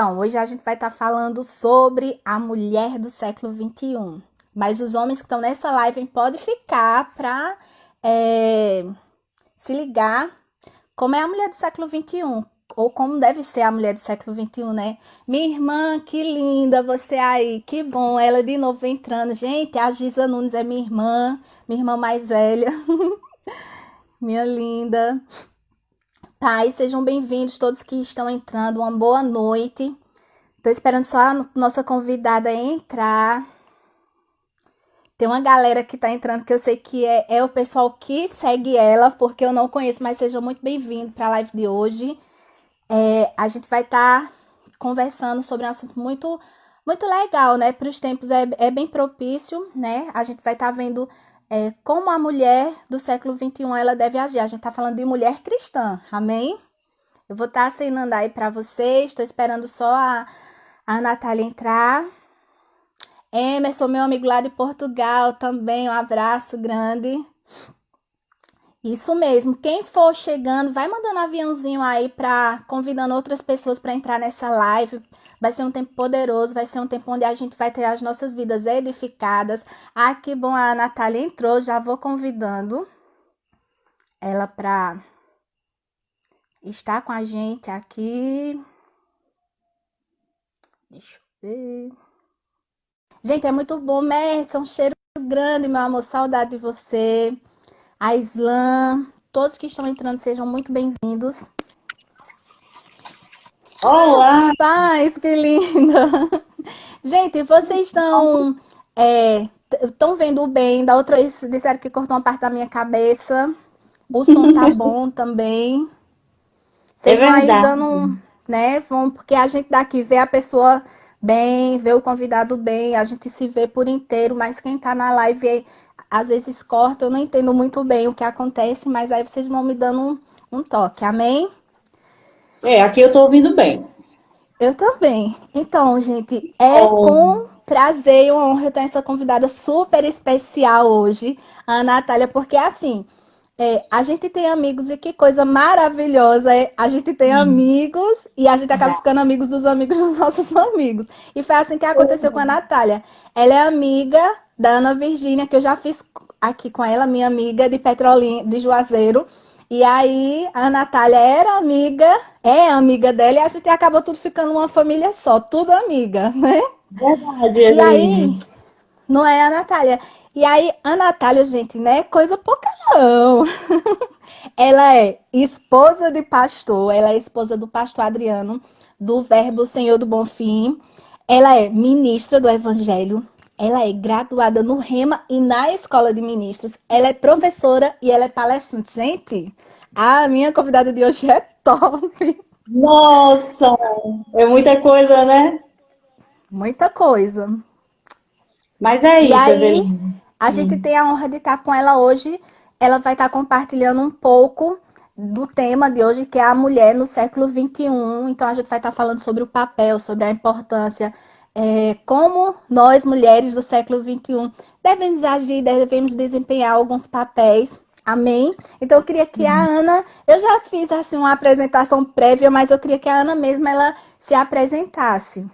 Então, hoje a gente vai estar falando sobre a mulher do século XXI. Mas os homens que estão nessa live podem ficar para se ligar como é a mulher do século XXI. Ou como deve ser a mulher do século XXI, né? Minha irmã, que linda você aí, que bom, ela de novo entrando. Gente, a Giza Nunes é minha irmã mais velha, minha linda. Paz, sejam bem-vindos todos que estão entrando, uma boa noite. Tô esperando só a nossa convidada entrar. Tem uma galera que tá entrando que eu sei que é o pessoal que segue ela, porque eu não conheço, mas sejam muito bem-vindos para a live de hoje. A gente vai estar conversando sobre um assunto muito, muito legal, né? Para os tempos é bem propício, né? A gente vai estar vendo como a mulher do século XXI ela deve agir. A gente tá falando de mulher cristã, amém? Eu vou estar assinando aí para vocês, estou esperando só a Natália entrar. Emerson, meu amigo lá de Portugal também, um abraço grande. Isso mesmo, quem for chegando, vai mandando aviãozinho aí convidando outras pessoas para entrar nessa live. Vai ser um tempo poderoso, vai ser um tempo onde a gente vai ter as nossas vidas edificadas. Ah, que bom, a Natália entrou, já vou convidando ela para estar com a gente aqui. Deixa eu ver. Gente, é muito bom, Mercy, um cheiro grande, meu amor, saudade de você. A Islam, todos que estão entrando, sejam muito bem-vindos. Olá! Paz, que linda! Gente, vocês estão vendo bem? Da outra vez disseram que cortou uma parte da minha cabeça. O som tá bom também. É Vocês vão aí verdade. dando, né? Porque a gente daqui vê a pessoa bem, vê o convidado bem, a gente se vê por inteiro, mas quem tá na live às vezes corta, eu não entendo muito bem o que acontece, mas aí vocês vão me dando um toque, amém? Aqui eu tô ouvindo bem. Eu também. Então, gente, é Oh, com prazer e uma honra eu ter essa convidada super especial hoje, a Natália, porque assim, a gente tem amigos e que coisa maravilhosa. A gente tem amigos e a gente acaba ficando amigos dos nossos amigos. E foi assim que aconteceu com a Natália. Ela é amiga da Ana Virgínia, que eu já fiz aqui com ela, minha amiga de Petrolina, de Juazeiro. E aí a Natália é amiga dela e a gente acabou tudo ficando uma família só, tudo amiga, né? verdade, E aí, Eveline. não é a Natália. E aí, a Natália, gente, né? Coisa pouca não. Ela é esposa de pastor, ela é esposa do pastor Adriano, do Verbo Senhor do Bonfim. Ela é ministra do Evangelho. Ela é graduada no Rema e na Escola de Ministros. Ela é professora e ela é palestrante. Gente, a minha convidada de hoje é top. Nossa, é muita coisa, né? Muita coisa. Mas é E isso, aí, Eveline. a gente tem a honra de estar com ela hoje. Ela vai estar compartilhando um pouco do tema de hoje, que é a mulher no século XXI. Então, a gente vai estar falando sobre o papel, sobre a importância, como nós, mulheres do século XXI, devemos agir, devemos desempenhar alguns papéis. Amém? Então, eu queria que a Ana... Eu já fiz, assim, uma apresentação prévia, mas eu queria que a Ana mesma, ela se apresentasse.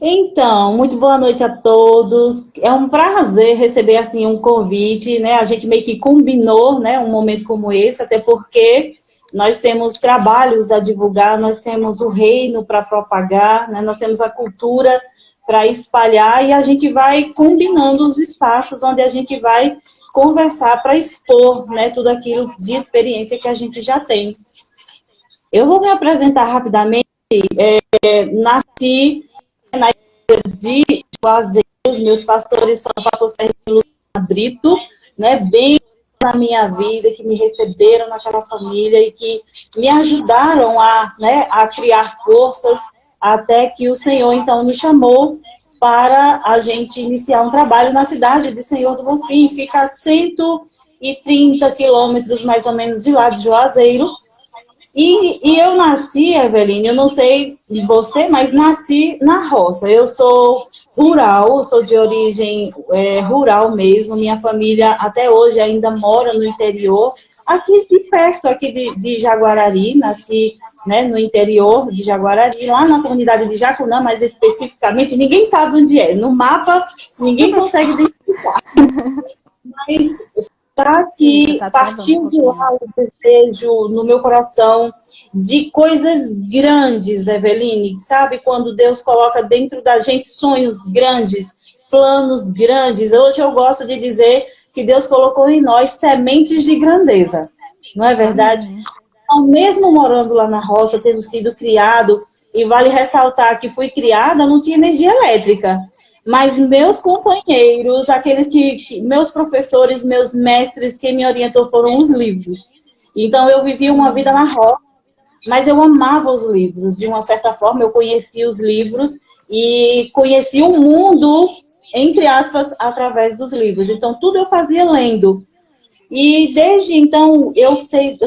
Então, muito boa noite a todos. É um prazer receber assim um convite, né? A gente meio que combinou, né, um momento como esse, até porque nós temos trabalhos a divulgar, nós temos o reino para propagar, né? Nós temos a cultura para espalhar e a gente vai combinando os espaços onde a gente vai conversar para expor, né, tudo aquilo de experiência que a gente já tem. Eu vou me apresentar rapidamente. Nasci de Juazeiro, os meus pastores são o pastor Sérgio Luiz Brito, né, bem na minha vida, que me receberam naquela família e que me ajudaram a criar forças até que o Senhor, então, me chamou para a gente iniciar um trabalho na cidade de Senhor do Bonfim, fica a 130 quilômetros, mais ou menos, de lá de Juazeiro. E eu nasci, Eveline, eu não sei de você, mas nasci na roça. Eu sou rural, sou de origem rural mesmo. Minha família até hoje ainda mora no interior. aqui de perto, aqui de Jaguarari, nasci, né, no interior de Jaguarari, lá na comunidade de Jacunã, mas especificamente, ninguém sabe onde é. No mapa, ninguém consegue identificar. Mas tá Eita, que tá travando um partiu de pouquinho. lá o desejo no meu coração de coisas grandes, Eveline, sabe? Quando Deus coloca dentro da gente sonhos grandes, planos grandes. Hoje eu gosto de dizer que Deus colocou em nós sementes de grandeza, não é verdade? Amém. Então, mesmo morando lá na roça, tendo sido criado, e vale ressaltar que fui criada, não tinha energia elétrica. Mas meus companheiros, aqueles meus professores, meus mestres, quem me orientou foram os livros. Então, eu vivi uma vida Amém. na roça, mas eu amava os livros. De uma certa forma, eu conheci os livros e conheci o mundo, entre aspas, através dos livros. Então, tudo eu fazia lendo. E desde então eu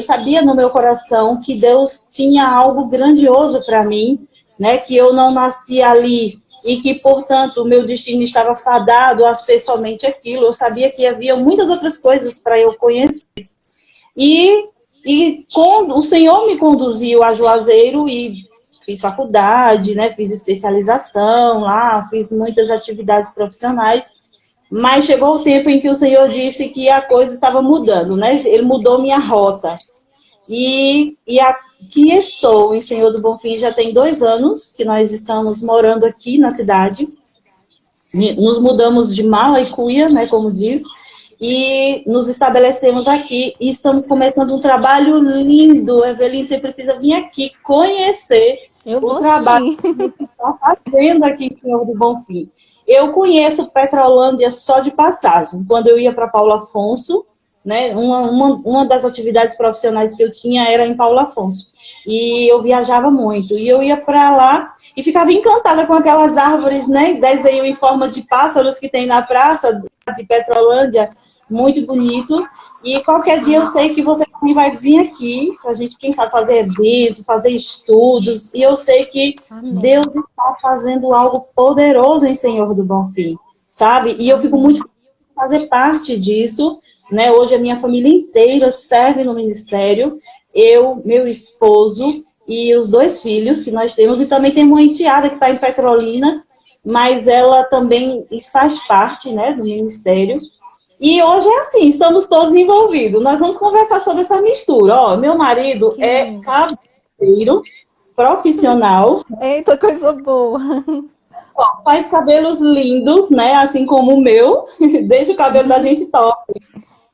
sabia no meu coração que Deus tinha algo grandioso para mim, né? Que eu não nasci ali e que, portanto, o meu destino estava fadado a ser somente aquilo. Eu sabia que havia muitas outras coisas para eu conhecer. E, o Senhor me conduziu a Juazeiro e fiz faculdade, né? Fiz especialização lá, fiz muitas atividades profissionais. Mas chegou o tempo em que o Senhor disse que a coisa estava mudando, né? Ele mudou minha rota. E aqui estou, em Senhor do Bonfim, já tem 2 anos que nós estamos morando aqui na cidade. Nos mudamos de Mala e Cuia, né, como diz, e nos estabelecemos aqui e estamos começando um trabalho lindo. Eveline, você precisa vir aqui conhecer Eu o vou trabalho sim. que a gente está fazendo aqui em Senhor do Bonfim. Eu conheço Petrolândia só de passagem. Quando eu ia para Paulo Afonso, né, uma das atividades profissionais que eu tinha era em Paulo Afonso. E eu viajava muito. E eu ia para lá e ficava encantada com aquelas árvores, né, desenho em forma de pássaros que tem na praça de Petrolândia, muito bonito. E qualquer dia eu sei que você também vai vir aqui, para a gente, quem sabe, fazer evento, fazer estudos. E eu sei que Amém. Deus está fazendo algo poderoso em Senhor do Bonfim, sabe? E eu fico muito Amém. feliz de fazer parte disso, né? Hoje a minha família inteira serve no ministério, eu, meu esposo e os 2 filhos que nós temos, e também tem uma enteada que está em Petrolina, mas ela também faz parte, né, do ministério. E hoje é assim, estamos todos envolvidos. Nós vamos conversar sobre essa mistura. Ó, meu marido Que é lindo. cabeleireiro profissional, Eita, coisa boa. faz cabelos lindos, né? Assim como o meu, deixa o cabelo da gente top.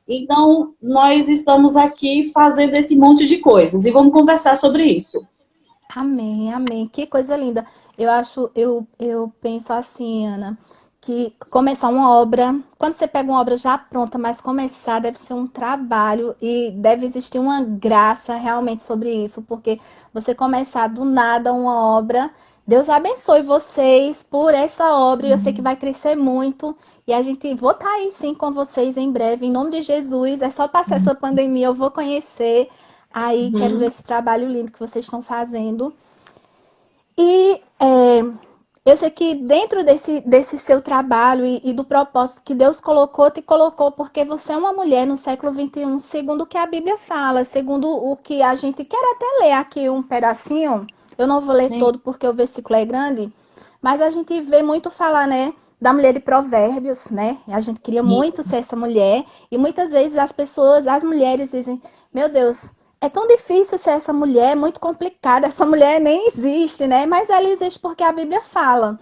Então, nós estamos aqui fazendo esse monte de coisas e vamos conversar sobre isso. Amém, amém. Que coisa linda. Eu penso assim, Ana, que começar uma obra, quando você pega uma obra já pronta, mas começar deve ser um trabalho e deve existir uma graça realmente sobre isso, porque você começar do nada uma obra, Deus abençoe vocês por essa obra, e eu sei que vai crescer muito. E a gente vou estar aí sim com vocês em breve, em nome de Jesus. É só passar essa pandemia, eu vou conhecer. Aí quero ver Uhum. esse trabalho lindo que vocês estão fazendo. E eu sei que dentro desse seu trabalho e do propósito que Deus colocou, te colocou porque você é uma mulher no século XXI, segundo o que a Bíblia fala, segundo o que a gente quer até ler aqui um pedacinho. Eu não vou ler Sim. todo porque o versículo é grande, mas a gente vê muito falar, né, da mulher de Provérbios, né? A gente queria muito ser essa mulher e muitas vezes as mulheres dizem: "Meu Deus, é tão difícil ser essa mulher, é muito complicada, essa mulher nem existe, né?" Mas ela existe porque a Bíblia fala.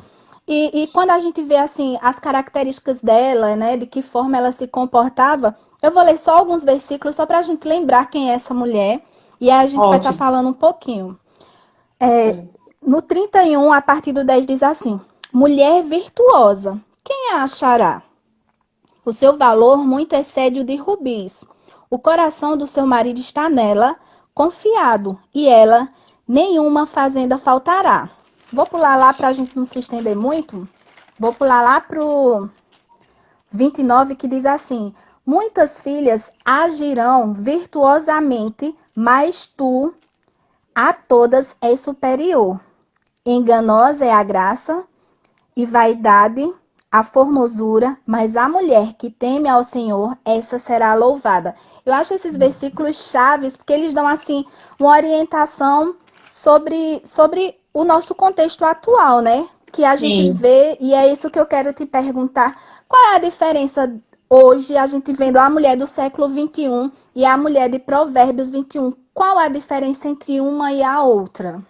E quando a gente vê, assim, as características dela, né, de que forma ela se comportava, eu vou ler só alguns versículos só para a gente lembrar quem é essa mulher. E aí a gente vai estar Ótimo. falando um pouquinho. Sim. No 31, a partir do 10, diz assim: mulher virtuosa, quem a achará? O seu valor muito excede o de rubis. O coração do seu marido está nela, confiado, e ela nenhuma fazenda faltará. Vou pular lá para a gente não se estender muito. Vou pular lá para o 29, que diz assim: muitas filhas agirão virtuosamente, mas tu a todas és superior. Enganosa é a graça e vaidade, a formosura, mas a mulher que teme ao Senhor, essa será louvada. Eu acho esses versículos chaves, porque eles dão, assim, uma orientação sobre o nosso contexto atual, né? Que a gente Sim. vê, e é isso que eu quero te perguntar. Qual é a diferença hoje, a gente vendo a mulher do século 21 e a mulher de Provérbios 21? Qual é a diferença entre uma e a outra?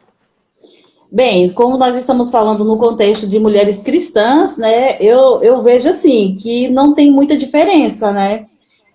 Bem, como nós estamos falando no contexto de mulheres cristãs, né, eu vejo assim, que não tem muita diferença, né?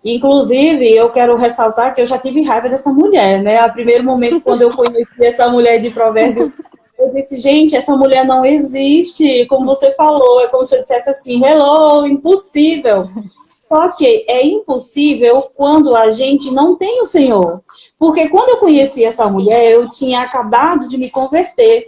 Inclusive, eu quero ressaltar que eu já tive raiva dessa mulher, né? A primeiro momento, quando eu conheci essa mulher de Provérbios, eu disse, gente, essa mulher não existe, como você falou, é como se eu dissesse assim, hello, impossível. Só que é impossível quando a gente não tem o Senhor. Porque quando eu conheci essa mulher, eu tinha acabado de me converter.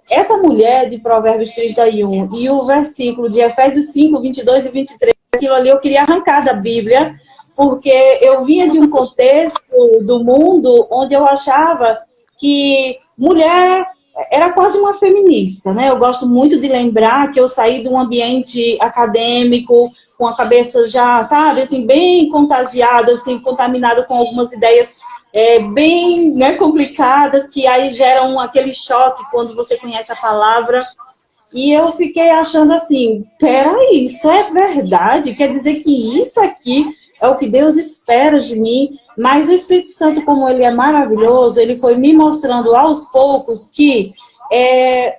Essa mulher de Provérbios 31 e o versículo de Efésios 5, 22 e 23, aquilo ali eu queria arrancar da Bíblia, porque eu vinha de um contexto do mundo onde eu achava que mulher era quase uma feminista, né? Eu gosto muito de lembrar que eu saí de um ambiente acadêmico, com a cabeça já, sabe, assim, bem contagiada, assim, contaminada com algumas ideias bem, né, complicadas, que aí geram aquele choque quando você conhece a palavra. E eu fiquei achando assim, peraí, isso é verdade? Quer dizer que isso aqui é o que Deus espera de mim? Mas o Espírito Santo, como ele é maravilhoso, ele foi me mostrando aos poucos que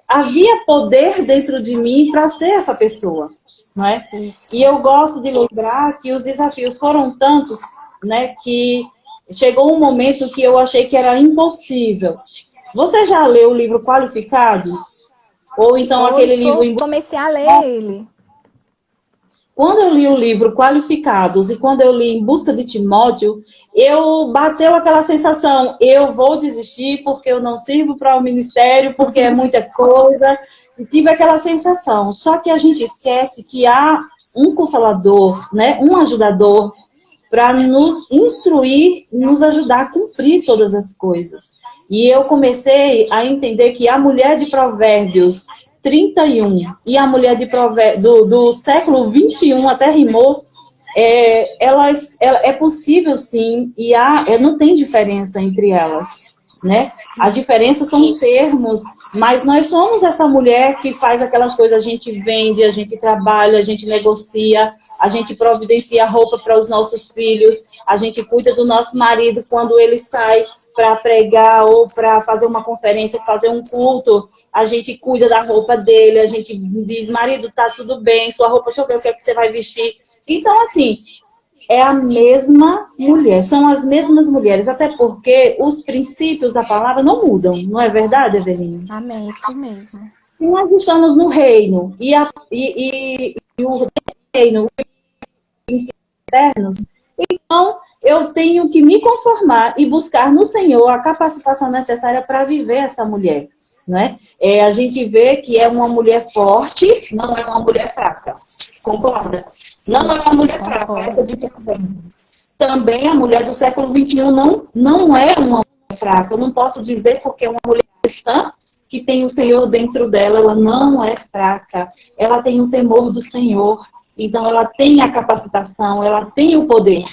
havia poder dentro de mim para ser essa pessoa, não é? Isso. E eu gosto de lembrar que os desafios foram tantos, né, que chegou um momento que eu achei que era impossível. Você já leu o livro Qualificados? Ou então aquele livro em... Comecei a ler ele. Quando eu li o livro Qualificados e quando eu li Em Busca de Timóteo, eu bateu aquela sensação, eu vou desistir porque eu não sirvo para o ministério, porque é muita coisa, e tive aquela sensação. Só que a gente esquece que há um consolador, né, um ajudador, para nos instruir, nos ajudar a cumprir todas as coisas. E eu comecei a entender que a mulher de Provérbios 31 e a mulher de do século 21, até rimou, é possível sim, e não tem diferença entre elas, né? A diferença são termos, mas nós somos essa mulher que faz aquelas coisas, a gente vende, a gente trabalha, a gente negocia, a gente providencia roupa para os nossos filhos, a gente cuida do nosso marido quando ele sai para pregar ou para fazer uma conferência, fazer um culto, a gente cuida da roupa dele, a gente diz, marido, tá tudo bem, sua roupa, deixa eu ver o que é que você vai vestir. Então, assim, é a mesma mulher, são as mesmas mulheres, até porque os princípios da palavra não mudam, não é verdade, Evelina? Amém, isso mesmo. Se nós estamos no reino e o reino, os princípios eternos, então eu tenho que me conformar e buscar no Senhor a capacitação necessária para viver essa mulher. Né? A gente vê que é uma mulher forte, não é uma mulher fraca. Concorda? Não é uma mulher fraca, essa de Provérbios. Também a mulher do século 21 não é uma mulher fraca. Eu não posso dizer porque é uma mulher cristã que tem o Senhor dentro dela, ela não é fraca. Ela tem o temor do Senhor. Então ela tem a capacitação, ela tem o poder.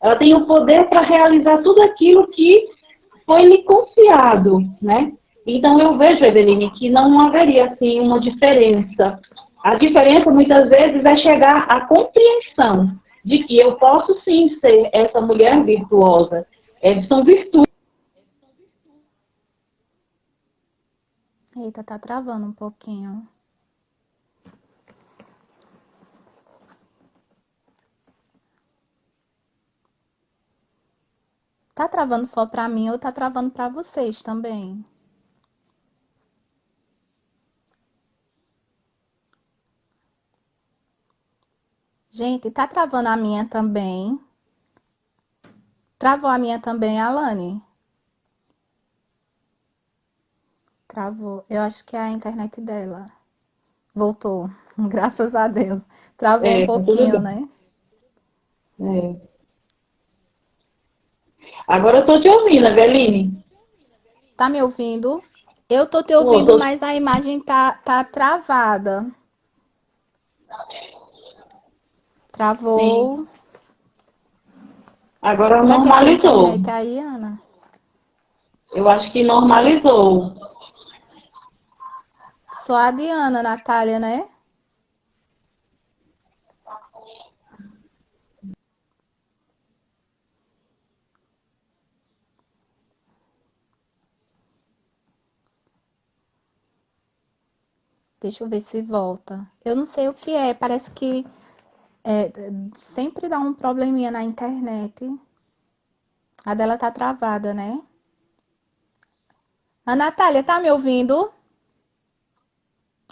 Ela tem o poder para realizar tudo aquilo que foi lhe confiado, né? Então, eu vejo, Eveline, que não haveria, assim, uma diferença. A diferença, muitas vezes, é chegar à compreensão de que eu posso, sim, ser essa mulher virtuosa. São virtudes. Eita, tá travando um pouquinho. Tá travando só pra mim ou tá travando pra vocês também? Gente, tá travando a minha também. Travou a minha também, Alane? Travou. Eu acho que é a internet dela. Voltou. Graças a Deus. Travou um Tá tudo pouquinho, bem. né? Agora eu estou te ouvindo, Eveline. Tá me ouvindo? Eu tô te Tô, ouvindo, tô... mas a imagem tá travada. Sim. Travou. Agora Será que é tua normalizou. internet aí, Ana? Eu acho que normalizou. Só a Diana, Natália, né? Deixa eu ver se volta. Eu não sei o que é, parece que é, sempre dá um probleminha na internet. A dela tá travada, né? A Natália, tá me ouvindo?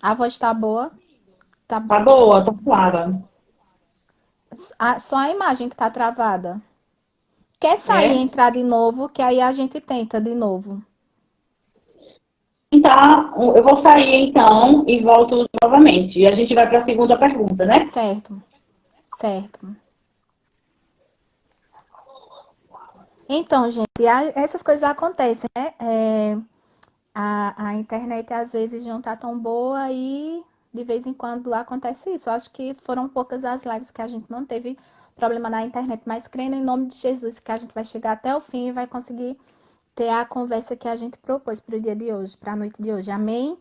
A voz tá boa? Tá. Tá boa, tá clara. Só a imagem que tá travada. Quer sair e É? entrar de novo, que aí a gente tenta de novo. Então, eu vou sair então e volto novamente. E a gente vai para a segunda pergunta, né? Certo, certo. Então, gente, essas coisas acontecem, né? A internet às vezes não tá tão boa e de vez em quando acontece isso. Eu acho que foram poucas as lives que a gente não teve problema na internet, mas crendo em nome de Jesus que a gente vai chegar até o fim e vai conseguir ter a conversa que a gente propôs para o dia de hoje, para a noite de hoje. Amém?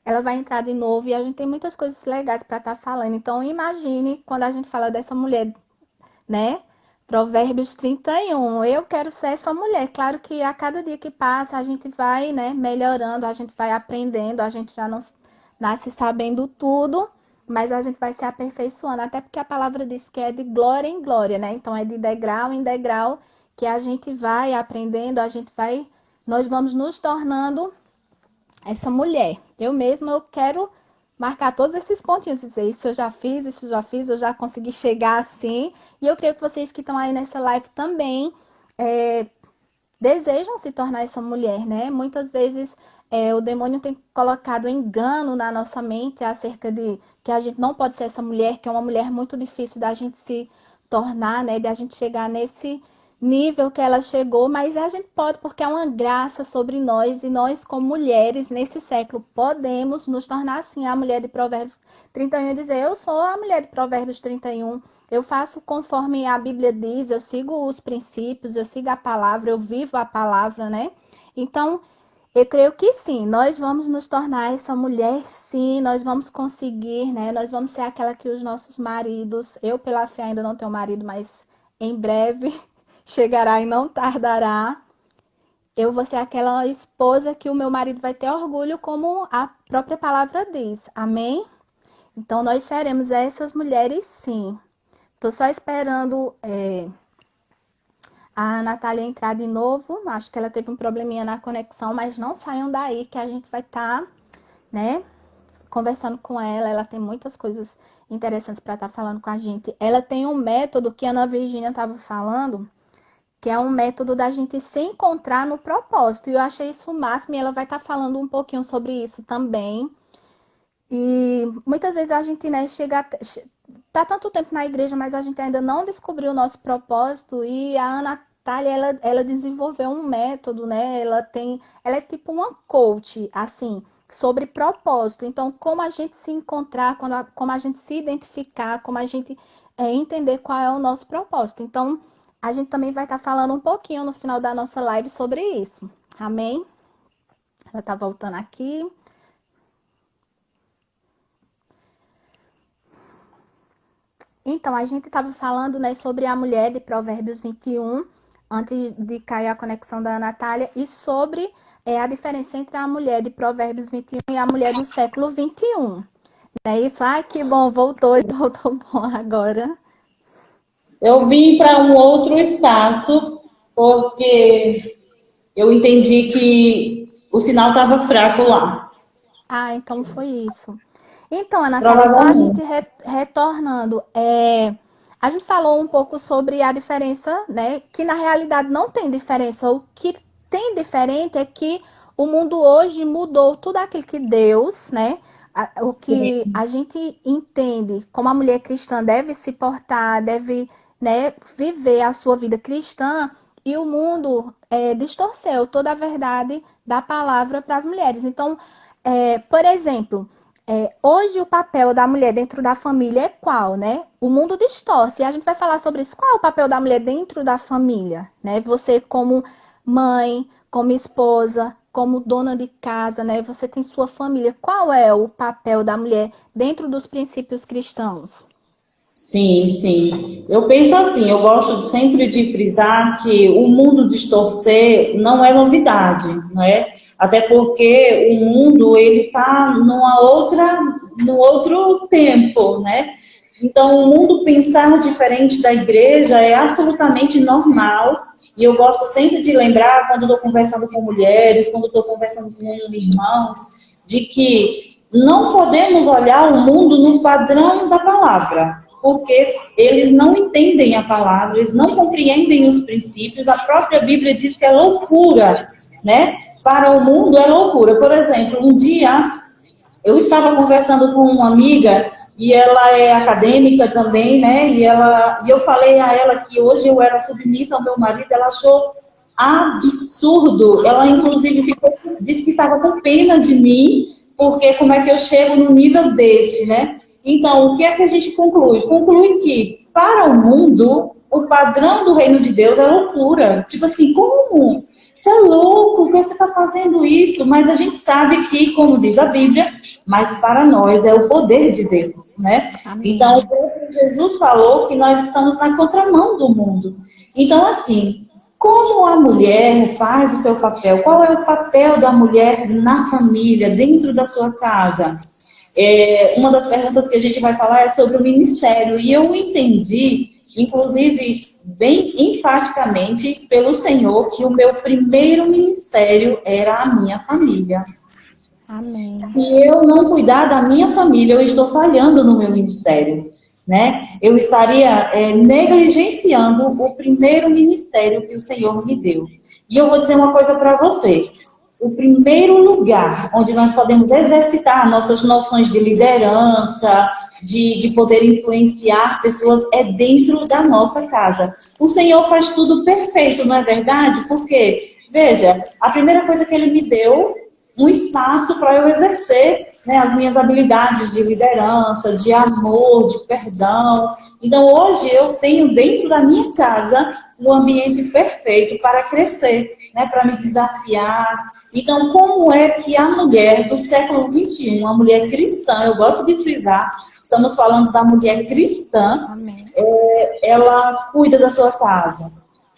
Ela vai entrar de novo e a gente tem muitas coisas legais para estar falando. Então, imagine quando a gente fala dessa mulher, né? Provérbios 31. Eu quero ser essa mulher. Claro que a cada dia que passa a gente vai, né, melhorando, a gente vai aprendendo, a gente já não nasce sabendo tudo, mas a gente vai se aperfeiçoando, até porque a palavra diz que é de glória em glória, né? Então é de degrau em degrau que a gente vai aprendendo, nós vamos nos tornando essa mulher. Eu mesma eu quero marcar todos esses pontinhos, dizer isso eu já fiz, isso eu já fiz, eu já consegui chegar assim. E eu creio que vocês que estão aí nessa live também é, desejam se tornar essa mulher, né? Muitas vezes o demônio tem colocado engano na nossa mente acerca de que a gente não pode ser essa mulher, que é uma mulher muito difícil da gente se tornar, né? De a gente chegar nesse nível que ela chegou, mas a gente pode porque é uma graça sobre nós e nós como mulheres nesse século podemos nos tornar assim a mulher de Provérbios 31 e dizer eu sou a mulher de Provérbios 31. Eu faço conforme a Bíblia diz, eu sigo os princípios, eu sigo a palavra, eu vivo a palavra, né? Então, eu creio que sim, nós vamos nos tornar essa mulher, sim, nós vamos conseguir, né? Nós vamos ser aquela que os nossos maridos, eu pela fé ainda não tenho marido, mas em breve chegará e não tardará. Eu vou ser aquela esposa que o meu marido vai ter orgulho, como a própria palavra diz. Amém? Então, nós seremos essas mulheres, sim. Tô só esperando a Natália entrar de novo. Acho que ela teve um probleminha na conexão, mas não saiam daí que a gente vai estar, né, conversando com ela. Ela tem muitas coisas interessantes para estar falando com a gente. Ela tem um método que a Ana Virgínia estava falando, que é um método da gente se encontrar no propósito. E eu achei isso o máximo e ela vai estar falando um pouquinho sobre isso também. E muitas vezes a gente, né, tá tanto tempo na igreja, mas a gente ainda não descobriu o nosso propósito. E a Ana Natália, ela desenvolveu um método, né? Ela é tipo uma coach, assim, sobre propósito. Então, como a gente se encontrar, como a gente se identificar, como a gente entender qual é o nosso propósito. Então, a gente também vai estar falando um pouquinho no final da nossa live sobre isso. Amém? Ela tá voltando aqui. Então, a gente estava falando, né, sobre a mulher de Provérbios 21, antes de cair a conexão da Natália, e sobre a diferença entre a mulher de Provérbios 21 e a mulher do século 21. Não é isso? Ai, que bom, voltou e voltou bom agora. Eu vim para um outro espaço porque eu entendi que o sinal estava fraco lá. Ah, então foi isso. Então, a Natália, só a gente Provavelmente. retornando, a gente falou um pouco sobre a diferença, né? Que na realidade não tem diferença. O que tem diferente é que o mundo hoje mudou tudo aquilo que Deus, né? O que Sim. a gente entende como a mulher cristã deve se portar, deve, né, viver a sua vida cristã, e o mundo distorceu toda a verdade da palavra para as mulheres. Então, por exemplo, Hoje o papel da mulher dentro da família é qual, né? O mundo distorce. E a gente vai falar sobre isso. Qual é o papel da mulher dentro da família, né? Você como mãe, como esposa, como dona de casa, né? Você tem sua família. Qual é o papel da mulher dentro dos princípios cristãos? Sim, sim. Eu penso assim, eu gosto sempre de frisar que o mundo distorcer não é novidade, não é? Até porque o mundo ele está no outro tempo, né? Então, o mundo pensar diferente da igreja é absolutamente normal. E eu gosto sempre de lembrar, quando estou conversando com mulheres, quando estou conversando com irmãos, de que não podemos olhar o mundo no padrão da palavra, porque eles não entendem a palavra, eles não compreendem os princípios. A própria Bíblia diz que é loucura, né? Para o mundo é loucura. Por exemplo, um dia eu estava conversando com uma amiga e ela é acadêmica também, né? E eu falei a ela que hoje eu era submissa ao meu marido. Ela achou absurdo. Ela inclusive disse que estava com pena de mim, porque como é que eu chego no nível desse, né? Então, o que é que a gente conclui? Conclui que para o mundo o padrão do reino de Deus é loucura. Tipo assim, como? Você é louco, que você está fazendo isso? Mas a gente sabe que, como diz a Bíblia, mas para nós é o poder de Deus, né? Amém. Então, Jesus falou que nós estamos na contramão do mundo. Então, assim, como a mulher faz o seu papel? Qual é o papel da mulher na família, dentro da sua casa? Uma das perguntas que a gente vai falar é sobre o ministério. E eu entendi, inclusive, bem enfaticamente pelo Senhor, que o meu primeiro ministério era a minha família. Amém. Se eu não cuidar da minha família, eu estou falhando no meu ministério, né? Eu estaria negligenciando o primeiro ministério que o Senhor me deu. E eu vou dizer uma coisa para você. O primeiro lugar onde nós podemos exercitar nossas noções de liderança, de poder influenciar pessoas, é dentro da nossa casa. O Senhor faz tudo perfeito, não é verdade? Porque, veja, a primeira coisa que Ele me deu, um espaço para eu exercer, né, as minhas habilidades de liderança, de amor, de perdão. Então, hoje eu tenho dentro da minha casa um ambiente perfeito para crescer, né, para me desafiar. Então, como é que a mulher do século XXI, a mulher cristã, eu gosto de frisar, estamos falando da mulher cristã, ela cuida da sua casa,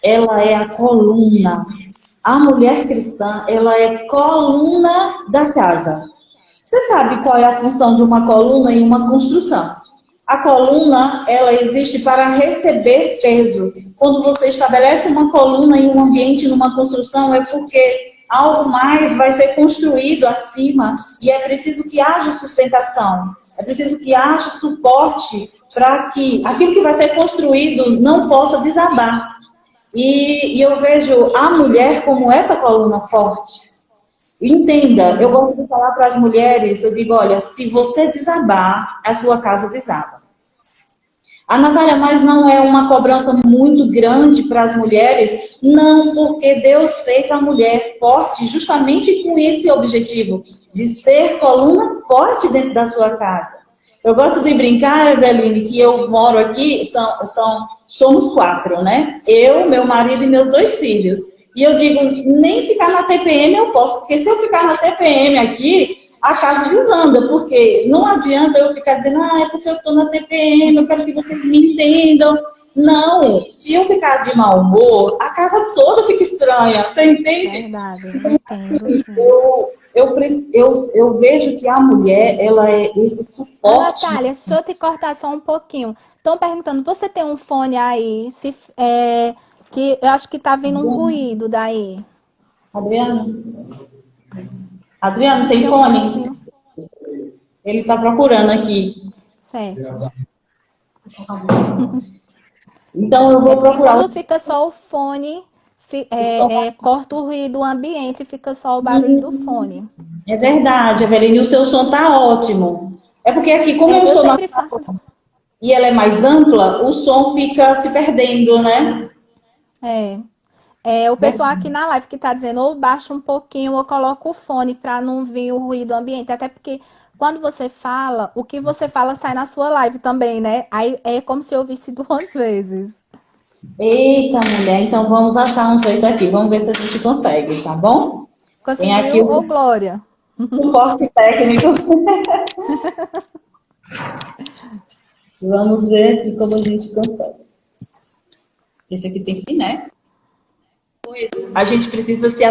ela é a coluna. A mulher cristã, ela é coluna da casa. Você sabe qual é a função de uma coluna em uma construção? A coluna, ela existe para receber peso. Quando você estabelece uma coluna em um ambiente, numa construção, é porque algo mais vai ser construído acima e é preciso que haja sustentação. É preciso que haja suporte para que aquilo que vai ser construído não possa desabar. E eu vejo a mulher como essa coluna forte. Entenda, eu gosto de falar para as mulheres, eu digo, olha, se você desabar, a sua casa desaba. Natália, mas não é uma cobrança muito grande para as mulheres? Não, porque Deus fez a mulher forte justamente com esse objetivo, de ser coluna forte dentro da sua casa. Eu gosto de brincar, Eveline, que eu moro aqui, somos 4, né? Eu, meu marido e meus 2 filhos. E eu digo, nem ficar na TPM eu posso, porque se eu ficar na TPM aqui, a casa desanda, porque não adianta eu ficar dizendo, é porque eu estou na TPM, eu quero que vocês me entendam. Não, se eu ficar de mau humor, a casa toda fica estranha, você entende? Verdade, eu entendo, sim. Eu vejo que a mulher, ela é esse suporte. Natália, se eu te cortar só um pouquinho. Estão perguntando, você tem um fone aí? Que eu acho que tá vindo um ruído daí. Adriano, tem fone? Ele está procurando aqui. Certo. Então eu vou procurar. Quando fica só o fone, corta o ruído do ambiente e fica só o barulho do fone. É verdade, Eveline, o seu som tá ótimo. É porque aqui, como eu sou na sala e ela é mais ampla, o som fica se perdendo, né? O pessoal Verdade. aqui na live que tá dizendo, ou baixa um pouquinho, ou coloca o fone para não vir o ruído ambiente. Até porque quando você fala, o que você fala sai na sua live também, né? Aí é como se eu ouvisse duas vezes. Eita, mulher, então vamos achar um jeito aqui. Vamos ver se a gente consegue, tá bom? Tem aqui Conseguiu, o ô Glória? suporte técnico. Vamos ver aqui como a gente consegue. Esse aqui tem fim, né? Pois a gente precisa se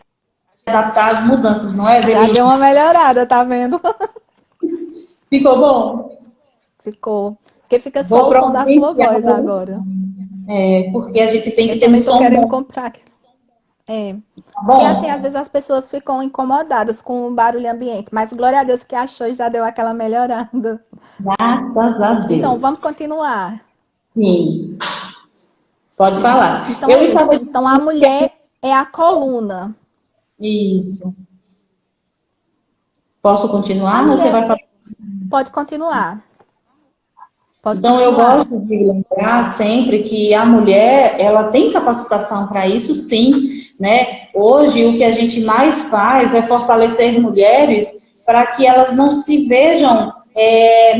adaptar às mudanças, não é, Já Eveline? deu uma melhorada, tá vendo? Ficou bom? Ficou. Porque fica Vou só o som da sua providenciar, voz agora. porque a gente tem que Eu ter um também tô som querendo bom, comprar. É. tá Porque assim, às bom? vezes as pessoas ficam incomodadas com o barulho ambiente, mas glória a Deus que achou e já deu aquela melhorada. Graças a Então, Deus. vamos continuar. Sim, pode falar. Então Eu é estava isso. Então a dizendo mulher é a coluna. isso. Posso A continuar ou você mulher vai falar? pode continuar. Pode Então, eu continuar. gosto de lembrar sempre que a mulher, ela tem capacitação para isso, sim, né? Hoje, o que a gente mais faz é fortalecer mulheres para que elas não se vejam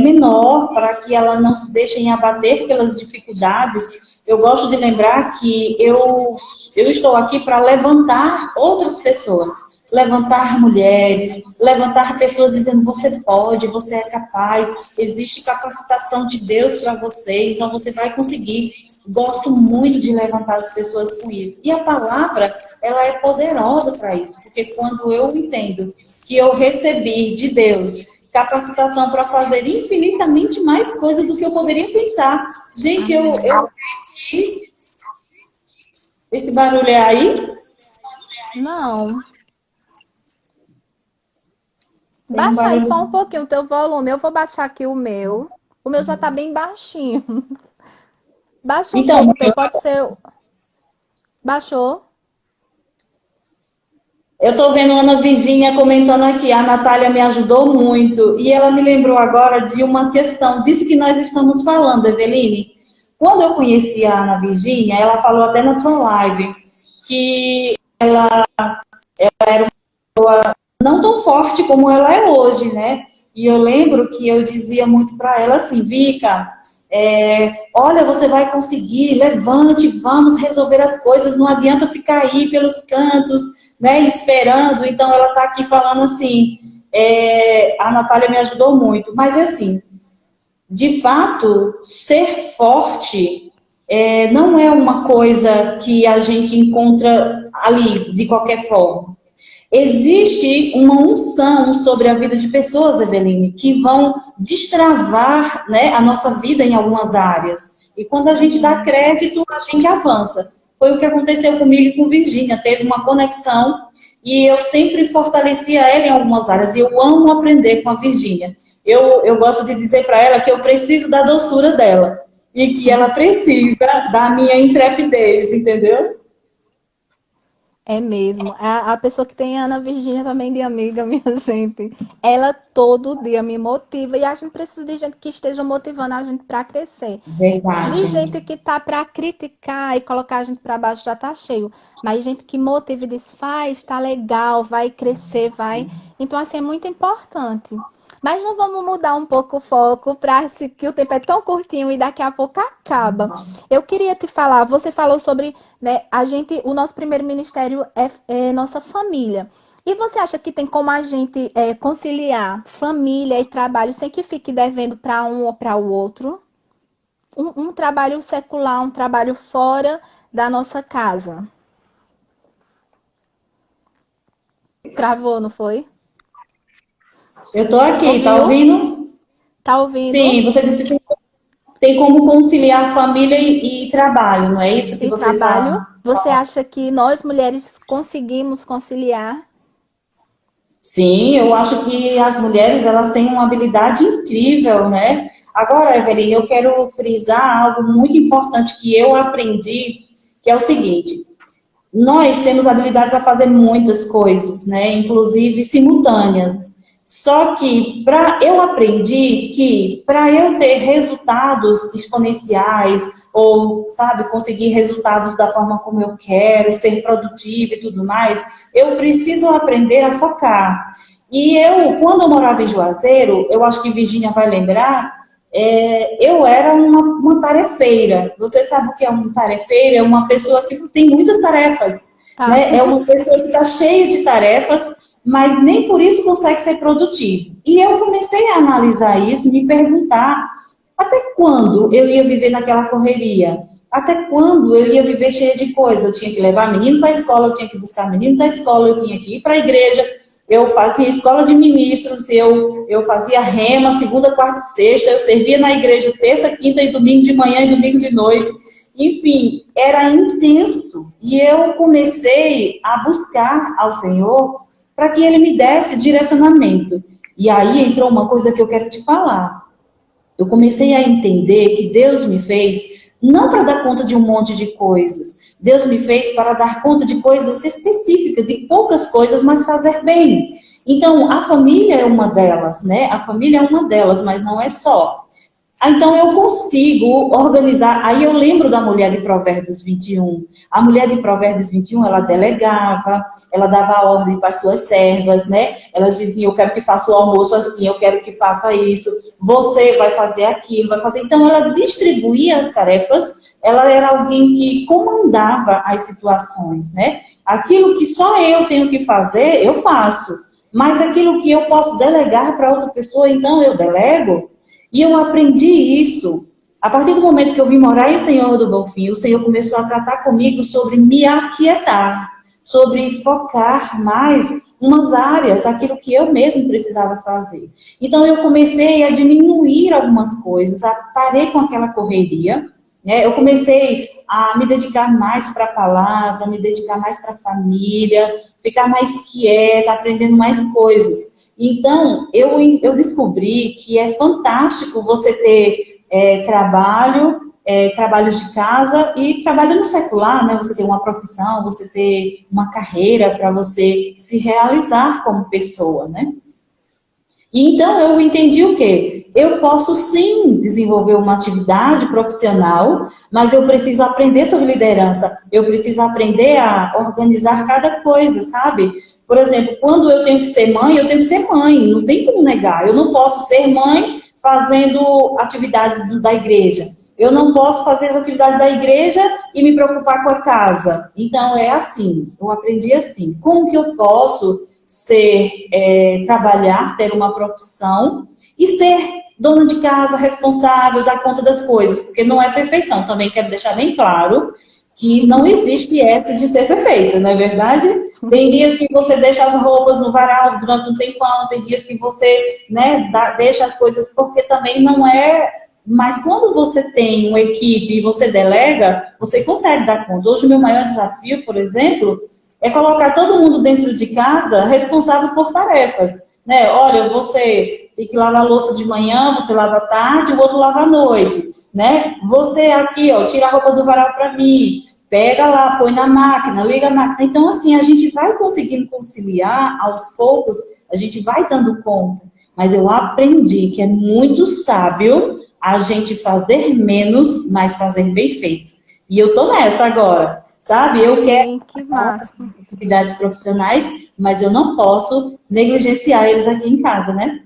menor, para que elas não se deixem abater pelas dificuldades. Eu gosto de lembrar que eu estou aqui para levantar outras pessoas, levantar mulheres, levantar pessoas dizendo você pode, você é capaz, existe capacitação de Deus para você, então você vai conseguir. Gosto muito de levantar as pessoas com isso. E a palavra, ela é poderosa para isso, porque quando eu entendo que eu recebi de Deus capacitação para fazer infinitamente mais coisas do que eu poderia pensar. Gente, Amém. esse barulho é aí? Não. Tem um Baixa aí barulho. só um pouquinho o teu volume. Eu vou baixar aqui o meu. O meu já tá bem baixinho. Baixa um Então, pouco o teu, pode ser. Baixou? eu estou vendo a Ana Virgínia comentando aqui, a Natália me ajudou muito, e ela me lembrou agora de uma questão, disso que nós estamos falando, Eveline. Quando eu conheci a Ana Virgínia, ela falou até na tua live, que não tão forte como ela é hoje, né? E eu lembro que eu dizia muito para ela assim, Vika, olha, você vai conseguir, levante, vamos resolver as coisas, não adianta ficar aí pelos cantos, né, esperando. Então ela está aqui falando assim, a Natália me ajudou muito, mas assim, de fato, ser forte não é uma coisa que a gente encontra ali de qualquer forma. Existe uma unção sobre a vida de pessoas, Eveline, que vão destravar, né, a nossa vida em algumas áreas. E quando a gente dá Amém. crédito, a gente avança. Foi o que aconteceu comigo e com Virgínia. Teve uma conexão e eu sempre fortalecia ela em algumas áreas. E eu amo aprender com a Virgínia. Eu gosto de dizer para ela que eu preciso da doçura dela e que ela precisa da minha intrepidez, entendeu? É mesmo. A pessoa que tem a Ana Virgínia também de amiga, minha gente. Ela todo dia me motiva e a gente precisa de gente que esteja motivando a gente para crescer. De Verdade. gente que tá para criticar e colocar a gente para baixo já tá cheio. Mas gente que motiva e diz, faz, tá legal, vai crescer, vai. Então, assim, é muito importante. Mas não vamos mudar um pouco o foco para que o tempo é tão curtinho e daqui a pouco acaba. Eu queria te falar, você falou sobre, né, o nosso primeiro ministério é nossa família. E você acha que tem como a gente conciliar família e trabalho sem que fique devendo para um ou para o outro? Um trabalho secular, um trabalho fora da nossa casa. Travou, não foi? Eu estou aqui, tá Ouviu? ouvindo? Tá ouvindo? Sim, você disse que tem como conciliar família e trabalho, não é isso que E você trabalho? está... Você acha que nós mulheres conseguimos conciliar? Sim, eu acho que as mulheres, elas têm uma habilidade incrível, né? Agora, Eveline, eu quero frisar algo muito importante que eu aprendi, que é o seguinte: nós temos habilidade para fazer muitas coisas, né? Inclusive simultâneas. Só que eu aprendi que para eu ter resultados exponenciais ou, sabe, conseguir resultados da forma como eu quero, ser produtiva e tudo mais, eu preciso aprender a focar. E eu, quando eu morava em Juazeiro, eu acho que Virgínia vai lembrar, eu era uma tarefeira. Você sabe o que é uma tarefeira? É uma pessoa que tem muitas tarefas, Tá. né? É uma pessoa que está cheia de tarefas, mas nem por isso consegue ser produtivo. E eu comecei a analisar isso, me perguntar até quando eu ia viver naquela correria? Até quando eu ia viver cheia de coisa? Eu tinha que levar menino para a escola, eu tinha que buscar menino da escola, eu tinha que ir para a igreja, eu fazia escola de ministros, eu fazia rema, segunda, quarta e sexta, eu servia na igreja terça, quinta e domingo de manhã e domingo de noite. Enfim, era intenso. E eu comecei a buscar ao Senhor para que Ele me desse direcionamento. E aí entrou uma coisa que eu quero te falar. Eu comecei a entender que Deus me fez não para dar conta de um monte de coisas. Deus me fez para dar conta de coisas específicas, de poucas coisas, mas fazer bem. Então, a família é uma delas, né? A família é uma delas, mas não é só. Então eu consigo organizar, aí eu lembro da mulher de Provérbios 21. A mulher de Provérbios 21, ela delegava, ela dava ordem para as suas servas, né? Elas diziam, eu quero que faça o almoço assim, eu quero que faça isso, você vai fazer aquilo, vai fazer... Então ela distribuía as tarefas, ela era alguém que comandava as situações, né? Aquilo que só eu tenho que fazer, eu faço. Mas aquilo que eu posso delegar para outra pessoa, então eu delego. E eu aprendi isso. A partir do momento que eu vim morar em Senhor do Bonfim, o Senhor começou a tratar comigo sobre me aquietar, sobre focar mais umas áreas, aquilo que eu mesmo precisava fazer. Então eu comecei a diminuir algumas coisas, parei com aquela correria, né? Eu comecei a me dedicar mais para a palavra, me dedicar mais para a família, ficar mais quieta, aprendendo mais coisas. Então, eu descobri que é fantástico você ter trabalhos de casa e trabalho no secular, né? Você ter uma profissão, você ter uma carreira para você se realizar como pessoa, né? E então eu entendi o quê? Eu posso sim desenvolver uma atividade profissional, mas eu preciso aprender sobre liderança, eu preciso aprender a organizar cada coisa, sabe? Por exemplo, quando eu tenho que ser mãe, eu tenho que ser mãe, não tem como negar. Eu não posso ser mãe fazendo atividades da igreja. Eu não posso fazer as atividades da igreja e me preocupar com a casa. Então é assim, eu aprendi assim. Como que eu posso trabalhar, ter uma profissão e ser dona de casa, responsável, dar conta das coisas, porque não é perfeição. Também quero deixar bem claro que não existe essa de ser perfeita, não é verdade? Tem dias que você deixa as roupas no varal durante um tempão, tem dias que você, né, deixa as coisas, porque também não é... Mas quando você tem uma equipe e você delega, você consegue dar conta. Hoje o meu maior desafio, por exemplo, é colocar todo mundo dentro de casa responsável por tarefas, né? Olha, você tem que lavar a louça de manhã, você lava à tarde, o outro lava à noite, né? Você aqui, ó, tira a roupa do varal para mim, pega lá, põe na máquina, liga a máquina. Então, assim, a gente vai conseguindo conciliar, aos poucos, a gente vai dando conta. Mas eu aprendi que é muito sábio a gente fazer menos, mas fazer bem feito. E eu tô nessa agora. Sabe, eu quero Que máximo. atividades profissionais, mas eu não posso negligenciar eles aqui em casa, né?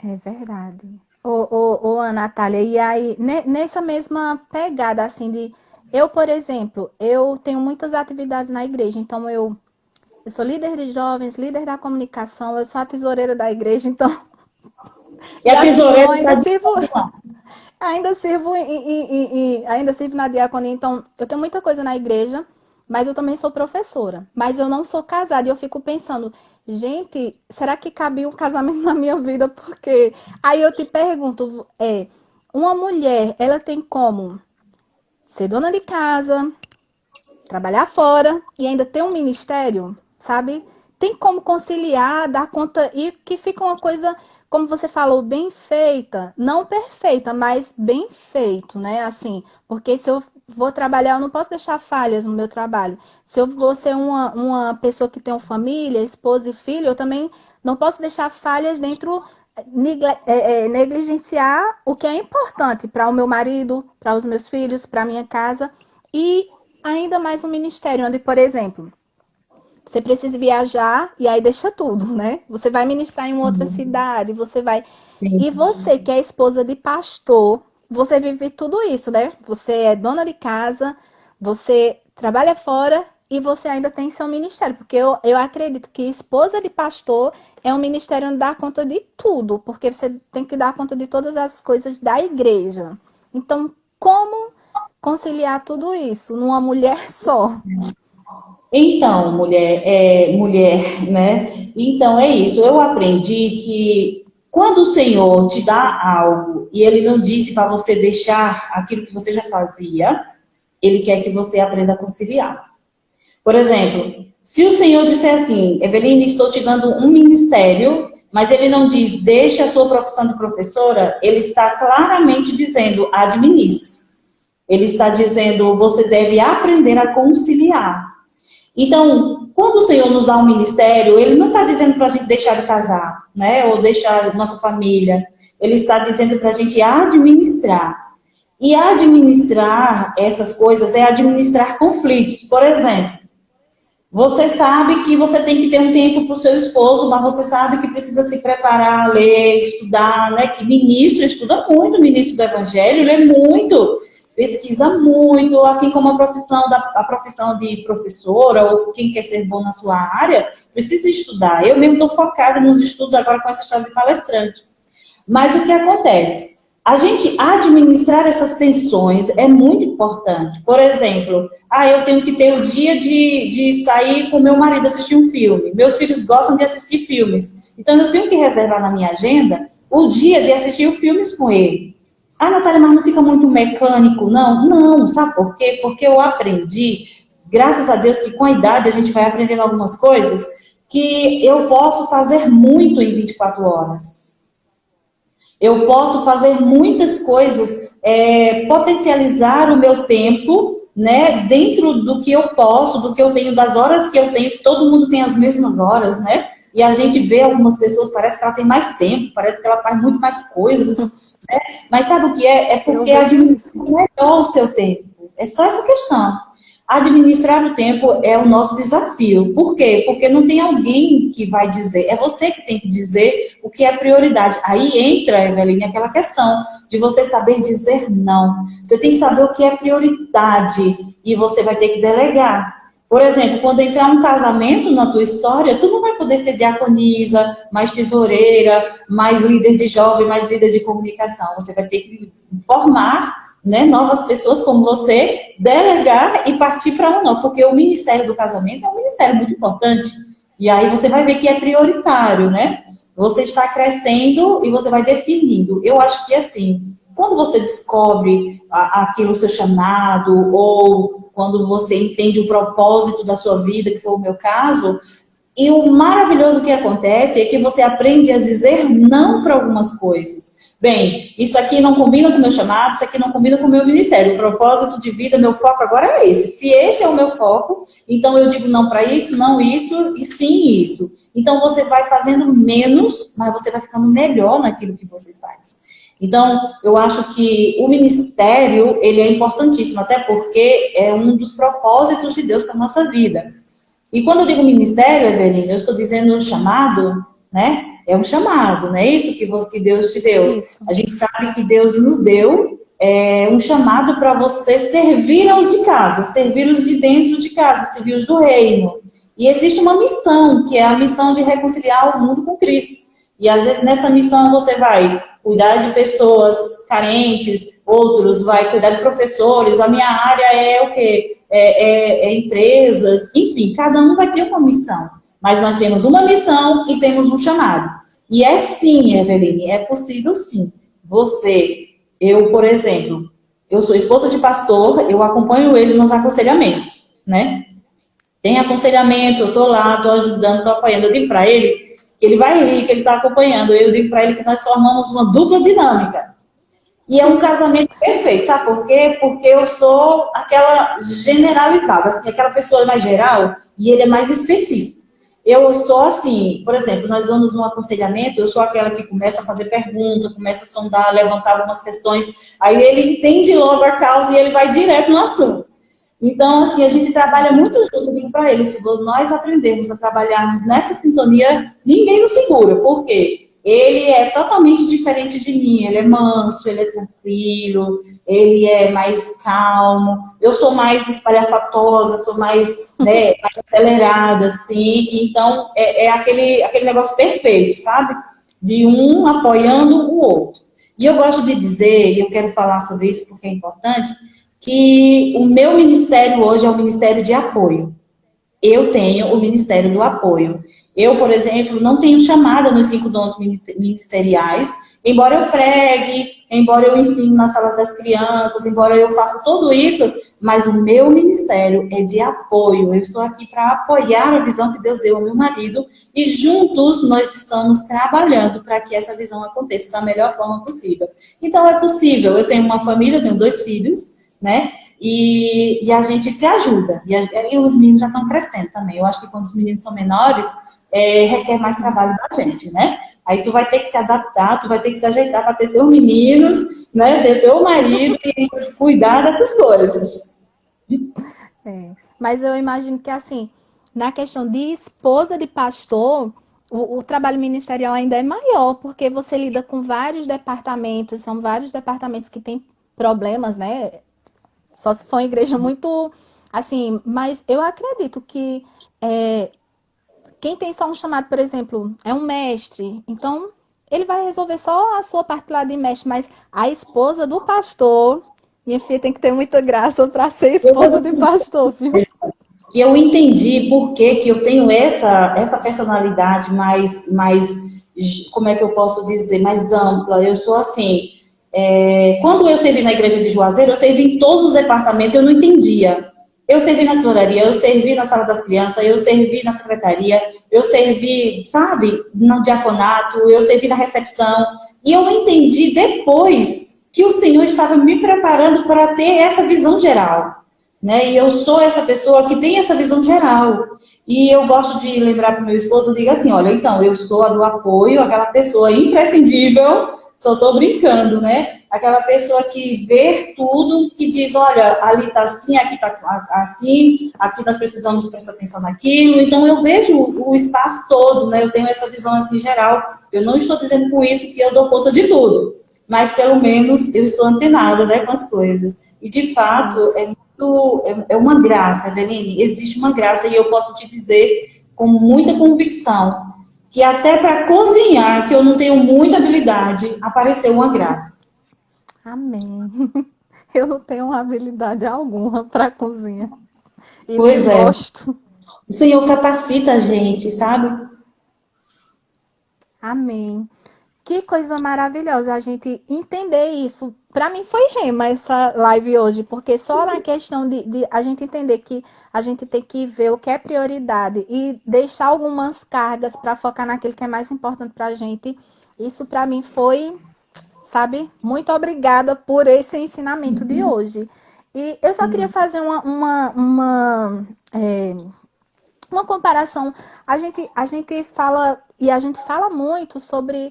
É verdade. Ô, Natália, e aí, nessa mesma pegada, assim, eu, por exemplo, eu tenho muitas atividades na igreja, então eu sou líder de jovens, líder da comunicação, eu sou a tesoureira da igreja, então... E a assim, eu tesoureira ainda está de... sirvo... Ainda sirvo na diaconia, então eu tenho muita coisa na igreja, mas eu também sou professora. Mas eu não sou casada e eu fico pensando, gente, será que cabia um casamento na minha vida? Porque aí eu te pergunto, uma mulher, ela tem como ser dona de casa, trabalhar fora e ainda ter um ministério, sabe? Tem como conciliar, dar conta e que fica uma coisa, como você falou, bem feita, não perfeita, mas bem feito, né? Assim, porque se eu vou trabalhar, eu não posso deixar falhas no meu trabalho. Se eu vou ser uma pessoa que tem uma família, esposa e filho, eu também não posso deixar falhas dentro negligenciar o que é importante para o meu marido, para os meus filhos, para a minha casa e ainda mais um ministério onde, por exemplo, você precisa viajar e aí deixa tudo, né? Você vai ministrar em uma outra cidade, você vai. E você, que é esposa de pastor, você vive tudo isso, né? Você é dona de casa, você trabalha fora e você ainda tem seu ministério. Porque eu acredito que esposa de pastor é um ministério onde dá conta de tudo, porque você tem que dar conta de todas as coisas da igreja. Então, como conciliar tudo isso numa mulher só? Então, mulher, né? Então é isso. Eu aprendi que quando o Senhor te dá algo e Ele não disse para você deixar aquilo que você já fazia, Ele quer que você aprenda a conciliar. Por exemplo, se o Senhor disser assim, Eveline, estou te dando um ministério, mas Ele não diz deixe a sua profissão de professora, Ele está claramente dizendo administre. Ele está dizendo você deve aprender a conciliar. Então, quando o Senhor nos dá um ministério, Ele não está dizendo para a gente deixar de casar, né? Ou deixar nossa família. Ele está dizendo para a gente administrar. E administrar essas coisas é administrar conflitos. Por exemplo, você sabe que você tem que ter um tempo para o seu esposo, mas você sabe que precisa se preparar, ler, estudar, né? Que ministro estuda muito, ministro do Evangelho, lê muito. Pesquisa muito, assim como a profissão de professora ou quem quer ser bom na sua área, precisa estudar. Eu mesmo estou focada nos estudos agora com essa história de palestrante. Mas o que acontece? A gente administrar essas tensões é muito importante. Por exemplo, eu tenho que ter o dia de sair com meu marido assistir um filme. Meus filhos gostam de assistir filmes. Então, eu tenho que reservar na minha agenda o dia de assistir os filmes com ele. Natália, mas não fica muito mecânico? Não, não, sabe por quê? Porque eu aprendi, graças a Deus, que com a idade a gente vai aprendendo algumas coisas, que eu posso fazer muito em 24 horas. Eu posso fazer muitas coisas, potencializar o meu tempo, né, dentro do que eu posso, do que eu tenho, das horas que eu tenho, que todo mundo tem as mesmas horas, né? E a gente vê algumas pessoas, parece que ela tem mais tempo, parece que ela faz muito mais coisas. Mas sabe o que é? É porque administra melhor o seu tempo. É só essa questão. Administrar o tempo é o nosso desafio. Por quê? Porque não tem alguém que vai dizer. É você que tem que dizer o que é prioridade. Aí entra, Eveline, aquela questão de você saber dizer não. Você tem que saber o que é prioridade e você vai ter que delegar. Por exemplo, quando entrar um casamento na tua história, tu não vai poder ser diaconisa, mais tesoureira, mais líder de jovem, mais líder de comunicação. Você vai ter que formar, né, novas pessoas como você, delegar e partir para um não. Porque o ministério do casamento é um ministério muito importante. E aí você vai ver que é prioritário, né? Você está crescendo e você vai definindo. Eu acho que assim, quando você descobre aquilo, o seu chamado, ou quando você entende o propósito da sua vida, que foi o meu caso, e o maravilhoso que acontece é que você aprende a dizer não para algumas coisas. Bem, isso aqui não combina com o meu chamado, isso aqui não combina com o meu ministério. O propósito de vida, meu foco agora é esse. Se esse é o meu foco, então eu digo não para isso, não isso e sim isso. Então você vai fazendo menos, mas você vai ficando melhor naquilo que você faz. Então, eu acho que o ministério, ele é importantíssimo, até porque é um dos propósitos de Deus para a nossa vida. E quando eu digo ministério, Eveline, eu estou dizendo um chamado, né? É um chamado, não é isso que Deus te deu. Isso. A gente sabe que Deus nos deu um chamado para você servir aos de casa, servir os de dentro de casa, servir os do reino. E existe uma missão, que é a missão de reconciliar o mundo com Cristo. E às vezes nessa missão você vai cuidar de pessoas carentes, outros vai cuidar de professores, a minha área é o quê? Empresas, enfim, cada um vai ter uma missão. Mas nós temos uma missão e temos um chamado. E é sim, Eveline, é possível sim. Eu, por exemplo, eu sou esposa de pastor, eu acompanho ele nos aconselhamentos, né? Tem aconselhamento, eu estou lá, estou ajudando, estou apoiando. Eu digo para ele que ele vai rir, que ele está acompanhando. Eu digo para ele que nós formamos uma dupla dinâmica. E é um casamento perfeito, sabe por quê? Porque eu sou aquela generalizada, assim, aquela pessoa mais geral e ele é mais específico. Eu sou assim, por exemplo, nós vamos num aconselhamento, eu sou aquela que começa a fazer pergunta, começa a sondar, levantar algumas questões, aí ele entende logo a causa e ele vai direto no assunto. Então, assim, a gente trabalha muito junto. Eu digo para ele, se nós aprendermos a trabalharmos nessa sintonia, ninguém nos segura. Por quê? Ele é totalmente diferente de mim. Ele é manso, ele é tranquilo, ele é mais calmo. Eu sou mais espalhafatosa, sou mais, né, mais acelerada, assim. Então, é aquele negócio perfeito, sabe? De um apoiando o outro. E eu gosto de dizer, e eu quero falar sobre isso porque é importante, que o meu ministério hoje é um ministério de apoio. Eu tenho o ministério do apoio. Eu, por exemplo, não tenho chamada nos 5 dons ministeriais, embora eu pregue, embora eu ensine nas salas das crianças, embora eu faça tudo isso, mas o meu ministério é de apoio. Eu estou aqui para apoiar a visão que Deus deu ao meu marido e juntos nós estamos trabalhando para que essa visão aconteça da melhor forma possível. Então é possível. Eu tenho uma família, eu tenho 2 filhos, né? E a gente se ajuda. E os meninos já estão crescendo também. Eu acho que quando os meninos são menores, requer mais trabalho da gente, né? Aí tu vai ter que se adaptar, tu vai ter que se ajeitar para ter teus meninos, né? Ter teu marido e cuidar dessas coisas. Mas eu imagino que, assim, na questão de esposa de pastor, o trabalho ministerial ainda é maior, porque você lida com vários departamentos, são vários departamentos que têm problemas, né? Só se for uma igreja muito, assim, mas eu acredito que quem tem só um chamado, por exemplo, é um mestre, então ele vai resolver só a sua parte lá de mestre, mas a esposa do pastor, minha filha tem que ter muita graça para ser Eu vou esposa de pastor, viu? que eu entendi por que eu tenho essa personalidade mais, como é que eu posso dizer, mais ampla. Eu sou assim, quando eu servi na igreja de Juazeiro, eu servi em todos os departamentos, eu não entendia. Eu servi na tesouraria, eu servi na sala das crianças, eu servi na secretaria, eu servi, sabe, no diaconato, eu servi na recepção. E eu entendi depois que o Senhor estava me preparando para ter essa visão geral. Né? E eu sou essa pessoa que tem essa visão geral. E eu gosto de lembrar para o meu esposo, eu digo assim, olha, então, eu sou a do apoio, aquela pessoa imprescindível, só estou brincando, né? Aquela pessoa que vê tudo, que diz, olha, ali está assim, aqui está assim, aqui nós precisamos prestar atenção naquilo. Então, eu vejo o espaço todo, né? Eu tenho essa visão assim geral. Eu não estou dizendo com isso que eu dou conta de tudo, mas pelo menos eu estou antenada, né, com as coisas. E, de fato, é uma graça, Eveline, existe uma graça, e eu posso te dizer com muita convicção que até para cozinhar, que eu não tenho muita habilidade, apareceu uma graça. Amém. Eu não tenho habilidade alguma para cozinha. E Pois nem é, gosto. o Senhor capacita a gente, sabe? Amém. Que coisa maravilhosa a gente entender isso. Para mim foi rema essa live hoje, porque só na questão de a gente entender que a gente tem que ver o que é prioridade e deixar algumas cargas para focar naquilo que é mais importante para a gente, isso para mim foi, sabe? Muito obrigada por esse ensinamento de hoje. E eu só queria fazer uma comparação. A gente fala, e a gente fala muito sobre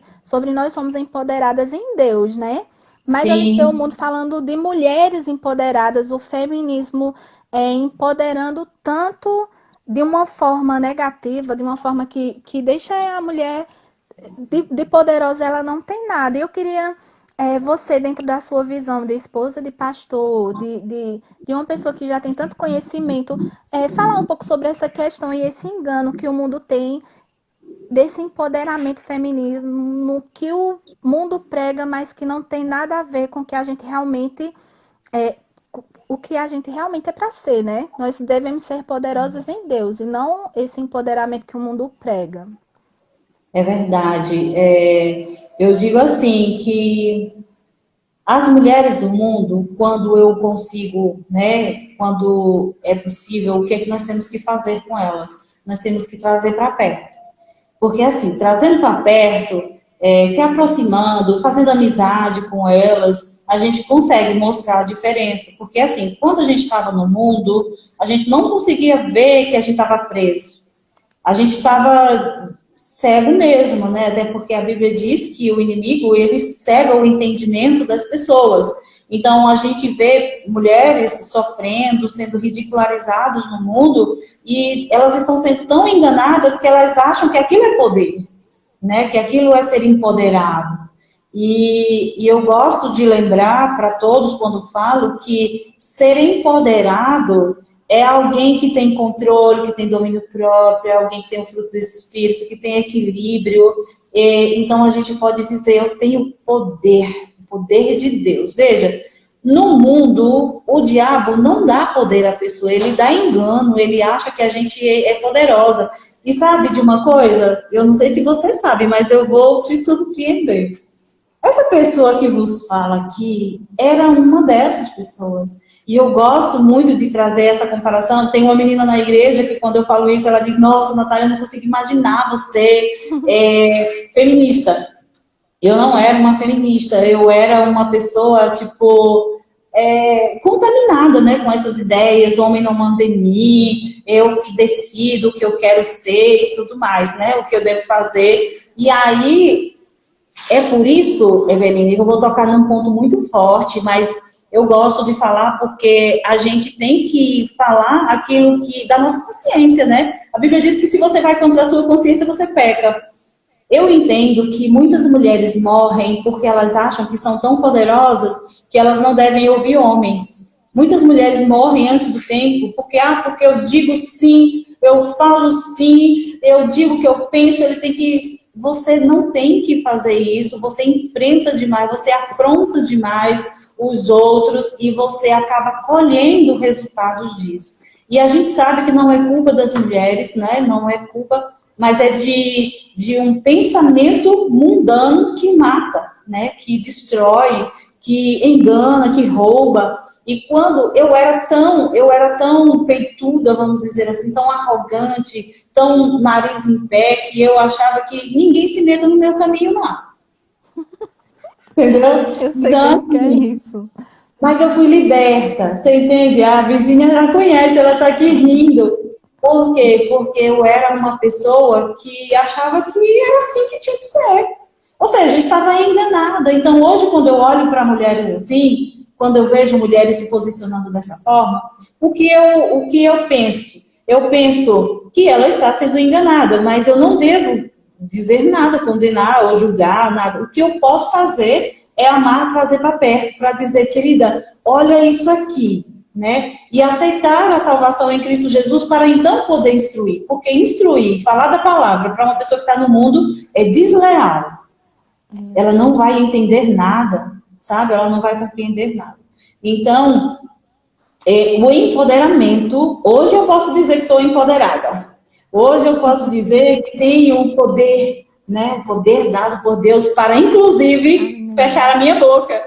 nós somos empoderadas em Deus, né? Mas a gente vê o Sim, mundo falando de mulheres empoderadas, o feminismo empoderando tanto de uma forma negativa, de uma forma que deixa a mulher de poderosa, ela não tem nada. Eu queria você, dentro da sua visão de esposa de pastor, de uma pessoa que já tem tanto conhecimento, falar um pouco sobre essa questão e esse engano que o mundo tem desse empoderamento feminismo que o mundo prega, mas que não tem nada a ver com o que a gente realmente é, o que a gente realmente é para ser, né? Nós devemos ser poderosas em Deus e não esse empoderamento que o mundo prega. é verdade. Eu digo assim, que as mulheres do mundo, quando eu consigo, né, quando é possível, o que é que nós temos que fazer com elas? Nós temos que trazer para perto. Porque, assim, trazendo para perto, se aproximando, fazendo amizade com elas, a gente consegue mostrar a diferença. Porque, assim, quando a gente estava no mundo, a gente não conseguia ver que a gente estava preso. a gente estava cego mesmo, né? Até porque a Bíblia diz que o inimigo, ele cega o entendimento das pessoas. Então, a gente vê mulheres sofrendo, sendo ridicularizadas no mundo, e elas estão sendo tão enganadas que elas acham que aquilo é poder, né? Que aquilo é ser empoderado. E eu gosto de lembrar para todos, quando falo, que ser empoderado é alguém que tem controle, que tem domínio próprio, é alguém que tem o fruto do Espírito, que tem equilíbrio. Então, a gente pode dizer, eu tenho poder, o poder de Deus. Veja, no mundo, o diabo não dá poder à pessoa, ele dá engano, ele acha que a gente é poderosa. E sabe de uma coisa? Eu não sei se você sabe, mas eu vou te surpreender. Essa pessoa que vos fala aqui era uma dessas pessoas. E eu gosto muito de trazer essa comparação. Tem uma menina na igreja que, quando eu falo isso, ela diz: nossa, Natália, eu não consigo imaginar você feminista. Eu não era uma feminista, eu era uma pessoa, tipo, contaminada, né, com essas ideias, homem não manda em mim, eu que decido o que eu quero ser e tudo mais, né, o que eu devo fazer. E aí, é por isso, Eveline, que eu vou tocar num ponto muito forte, mas eu gosto de falar porque a gente tem que falar aquilo que da nossa consciência, né? A Bíblia diz que se você vai contra a sua consciência, você peca. Eu entendo que muitas mulheres morrem porque elas acham que são tão poderosas que elas não devem ouvir homens. Muitas mulheres morrem antes do tempo porque eu digo sim, eu falo sim, eu digo o que eu penso, ele tem que... Você não tem que fazer isso, você enfrenta demais, você afronta demais os outros e você acaba colhendo resultados disso. E a gente sabe que não é culpa das mulheres, né? Não é culpa, mas é de um pensamento mundano que mata, né? Que destrói, que engana, que rouba. E quando eu era tão peituda, vamos dizer assim, tão arrogante, tão nariz em pé, que eu achava que ninguém se meta no meu caminho, não. Entendeu? Eu sei Então, como que é isso. mas eu fui liberta, você entende? A Virgínia já conhece, ela está aqui rindo. Por quê? Porque eu era uma pessoa que achava que era assim que tinha que ser. Ou seja, eu estava enganada. Então, hoje, quando eu olho para mulheres assim, quando eu vejo mulheres se posicionando dessa forma, o que eu penso? Eu penso que ela está sendo enganada, mas eu não devo dizer nada, condenar ou julgar, nada. O que eu posso fazer é amar, trazer para perto, para dizer, querida, olha isso aqui, né? E aceitar a salvação em Cristo Jesus para então poder instruir. Porque instruir, falar da palavra para uma pessoa que está no mundo é desleal. Ela não vai entender nada, sabe? Ela não vai compreender nada. Então, o empoderamento, hoje eu posso dizer que sou empoderada. Hoje eu posso dizer que tenho um poder, né? Um poder dado por Deus para, inclusive, fechar a minha boca.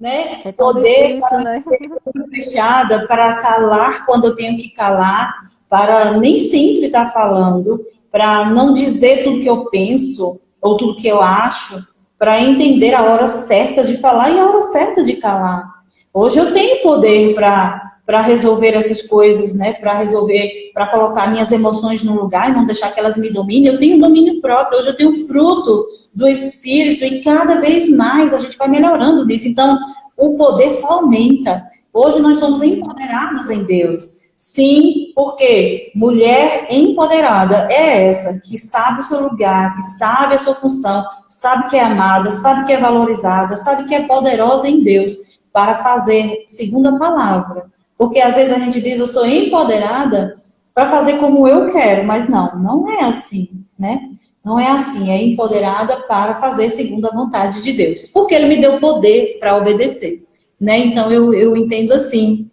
Né? É tão Poder difícil, né? para fechada, para calar quando eu tenho que calar, para nem sempre estar falando, para não dizer tudo que eu penso ou tudo que eu acho, para entender a hora certa de falar e a hora certa de calar. Hoje eu tenho poder para resolver essas coisas, né? Para resolver, para colocar minhas emoções no lugar e não deixar que elas me dominem. Eu tenho domínio próprio, hoje eu tenho fruto do Espírito e cada vez mais a gente vai melhorando nisso. Então, o poder só aumenta. Hoje nós somos empoderadas em Deus. Sim, porque mulher empoderada é essa que sabe o seu lugar, que sabe a sua função, sabe que é amada, sabe que é valorizada, sabe que é poderosa em Deus para fazer segundo a palavra. Porque às vezes a gente diz, eu sou empoderada para fazer como eu quero, mas não é assim, né? Não é assim, é empoderada para fazer segundo a vontade de Deus. Porque Ele me deu poder para obedecer, né? Então eu entendo assim.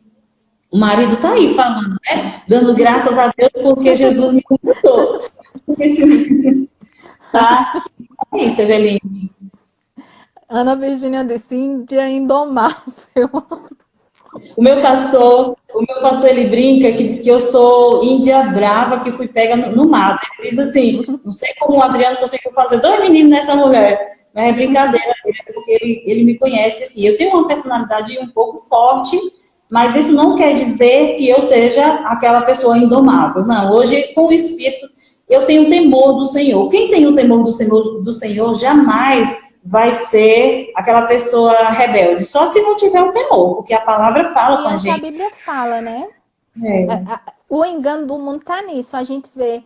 O marido está aí falando, né? Dando graças a Deus porque Jesus me conquistou. Tá? É isso, Eveline. Ana Virgínia disse, Índia indomável. O meu pastor, ele brinca que diz que eu sou índia brava que fui pega no mato. Ele diz assim, não sei como o Adriano conseguiu fazer 2 meninos nessa mulher. Mas é brincadeira, porque ele me conhece assim. Eu tenho uma personalidade um pouco forte, mas isso não quer dizer que eu seja aquela pessoa indomável. Não, hoje com o Espírito eu tenho temor do Senhor. Quem tem o temor do Senhor jamais vai ser aquela pessoa rebelde, só se não tiver o temor, porque a palavra fala E com é a o que a gente. Bíblia fala, né? É. O engano do mundo tá nisso. A gente vê,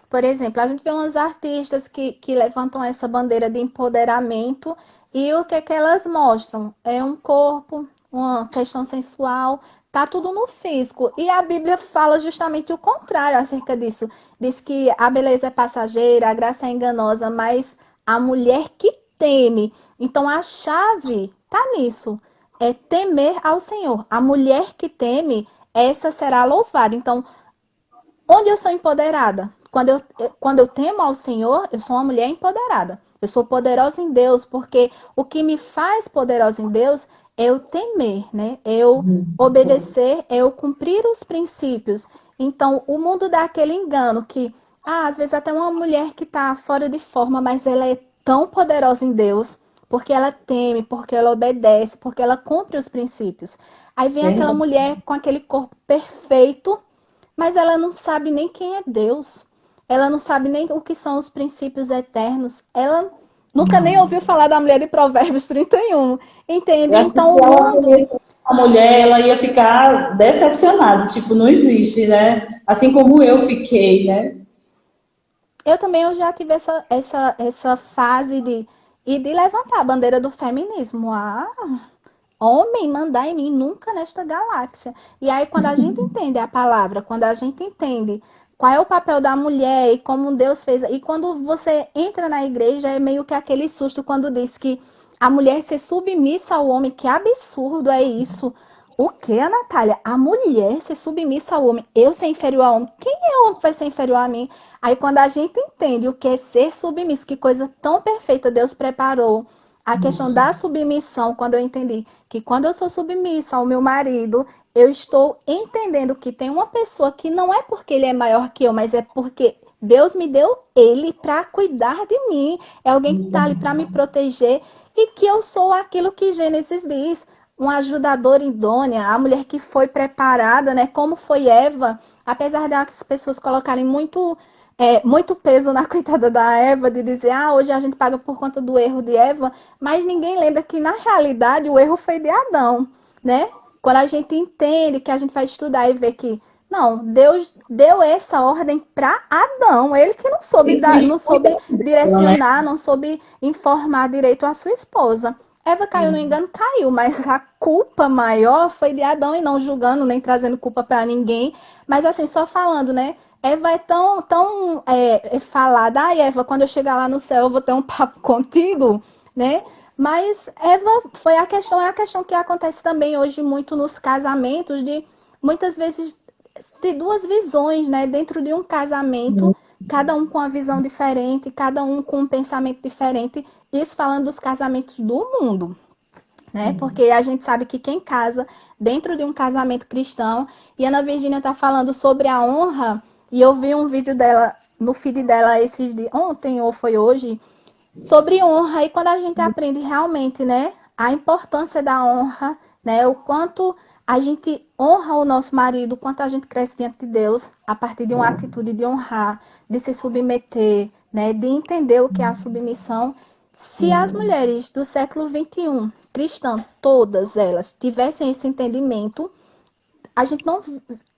por exemplo, a gente vê umas artistas que levantam essa bandeira de empoderamento e o que é que elas mostram? É um corpo, uma questão sensual, tá tudo no físico. E a Bíblia fala justamente o contrário acerca disso. Diz que a beleza é passageira, a graça é enganosa, mas a mulher que teme. Então a chave tá nisso. É temer ao Senhor. A mulher que teme, essa será louvada. Então, onde eu sou empoderada? Quando eu temo ao Senhor, eu sou uma mulher empoderada. Eu sou poderosa em Deus, porque o que me faz poderosa em Deus é eu temer, né? É eu obedecer, é eu cumprir os princípios. Então, o mundo dá aquele engano que, às vezes até uma mulher que está fora de forma, mas ela é tão poderosa em Deus, porque ela teme, porque ela obedece, porque ela cumpre os princípios. Aí vem aquela Verdade. mulher com aquele corpo perfeito, mas ela não sabe nem quem é Deus. Ela não sabe nem o que são os princípios eternos. Ela nunca nem ouviu falar da mulher de Provérbios 31. Entende? Eu acho que se Então o ela mundo. conhecesse a mulher, ela ia ficar decepcionada, tipo, não existe, né? Assim como eu fiquei, né? Eu já tive essa fase de levantar a bandeira do feminismo. Homem mandar em mim nunca nesta galáxia. E aí, quando a gente entende a palavra, quando a gente entende qual é o papel da mulher e como Deus fez. E quando você entra na igreja, é meio que aquele susto quando diz que a mulher ser submissa ao homem. Que absurdo é isso? O que, Natália? A mulher ser submissa ao homem. Eu ser inferior ao homem. Quem é homem que vai ser inferior a mim? Aí, quando a gente entende o que é ser submisso, que coisa tão perfeita Deus preparou. A questão Isso. da submissão, quando eu entendi que quando eu sou submissa ao meu marido, eu estou entendendo que tem uma pessoa que não é porque ele é maior que eu, mas é porque Deus me deu ele para cuidar de mim. É alguém que está ali para me proteger e que eu sou aquilo que Gênesis diz, uma ajudadora idônea, a mulher que foi preparada, né? Como foi Eva, apesar das pessoas colocarem muito peso na coitada da Eva, de dizer, hoje a gente paga por conta do erro de Eva, mas ninguém lembra que, na realidade, o erro foi de Adão, né? Quando a gente entende, que a gente vai estudar e ver que, não, Deus deu essa ordem para Adão, ele que não soube, Isso não soube ela, né? direcionar, não soube informar direito a sua esposa. Eva caiu no engano, caiu, mas a culpa maior foi de Adão, e não julgando, nem trazendo culpa para ninguém, mas assim, só falando, né? Eva é tão falada. Eva, quando eu chegar lá no céu, eu vou ter um papo contigo, né? Mas Eva é a questão que acontece também hoje muito nos casamentos, de muitas vezes ter duas visões, né? Dentro de um casamento, cada um com uma visão diferente, cada um com um pensamento diferente. Isso falando dos casamentos do mundo, né? Porque a gente sabe que quem casa dentro de um casamento cristão, e a Ana Virgínia tá falando sobre a honra, e eu vi um vídeo dela no feed dela esses dias, ontem ou foi hoje, sobre honra. E quando a gente aprende realmente, né, a importância da honra, né, o quanto a gente honra o nosso marido, o quanto a gente cresce diante de Deus a partir de uma atitude de honrar, de se submeter, né, de entender o que é a submissão. Se as Isso. mulheres do século XXI, cristãs, todas elas, tivessem esse entendimento, a gente não,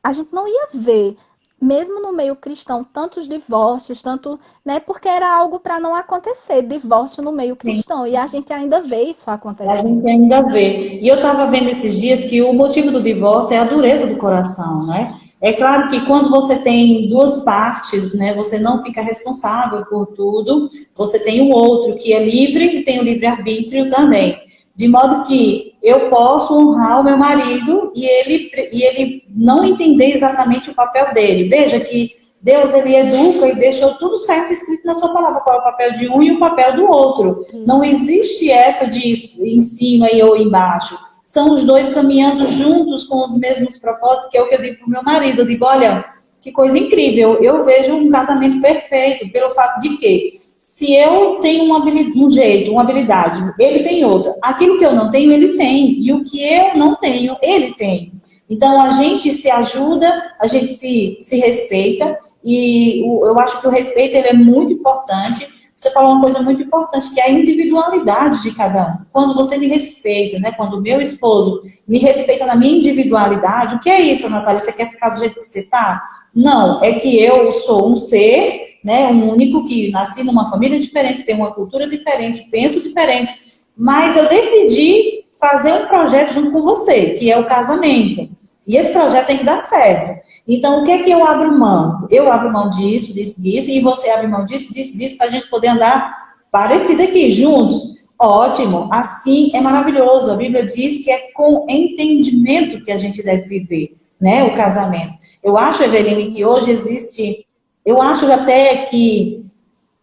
a gente não ia ver, mesmo no meio cristão, tantos divórcios, tanto, né? Porque era algo para não acontecer, divórcio no meio Sim. cristão. E a gente ainda vê isso A gente acontecendo. ainda vê. E eu estava vendo esses dias que o motivo do divórcio é a dureza do coração, né? É claro que quando você tem duas partes, né, você não fica responsável por tudo, você tem o outro que é livre e tem o livre-arbítrio também. De modo que eu posso honrar o meu marido e ele não entender exatamente o papel dele. Veja que Deus, ele educa e deixou tudo certo escrito na sua palavra, qual é o papel de um e o papel do outro. Não Isso. existe essa de em cima e ou embaixo. São os dois caminhando juntos com os mesmos propósitos, que é o que eu digo para o meu marido. Eu digo, olha, que coisa incrível. Eu vejo um casamento perfeito pelo fato de que, se eu tenho um jeito, uma habilidade, ele tem outra. Aquilo que eu não tenho, ele tem. E o que eu não tenho, ele tem. Então, a gente se ajuda, a gente se respeita. eu acho que o respeito ele é muito importante. Você falou uma coisa muito importante, que é a individualidade de cada um. Quando você me respeita, né? Quando o meu esposo me respeita na minha individualidade, o que é isso, Natália? Você quer ficar do jeito que você está? Não, é que eu sou um ser, né? Um único que nasci numa família diferente, tenho uma cultura diferente, penso diferente, mas eu decidi fazer um projeto junto com você, que é o casamento. E esse projeto tem que dar certo. Então, o que é que eu abro mão? Eu abro mão disso, disso, disso, e você abre mão disso, disso, disso, para a gente poder andar parecido aqui, juntos. Ótimo, assim é maravilhoso. A Bíblia diz que é com entendimento que a gente deve viver, né, o casamento. Eu acho, Eveline, que hoje existe, eu acho até que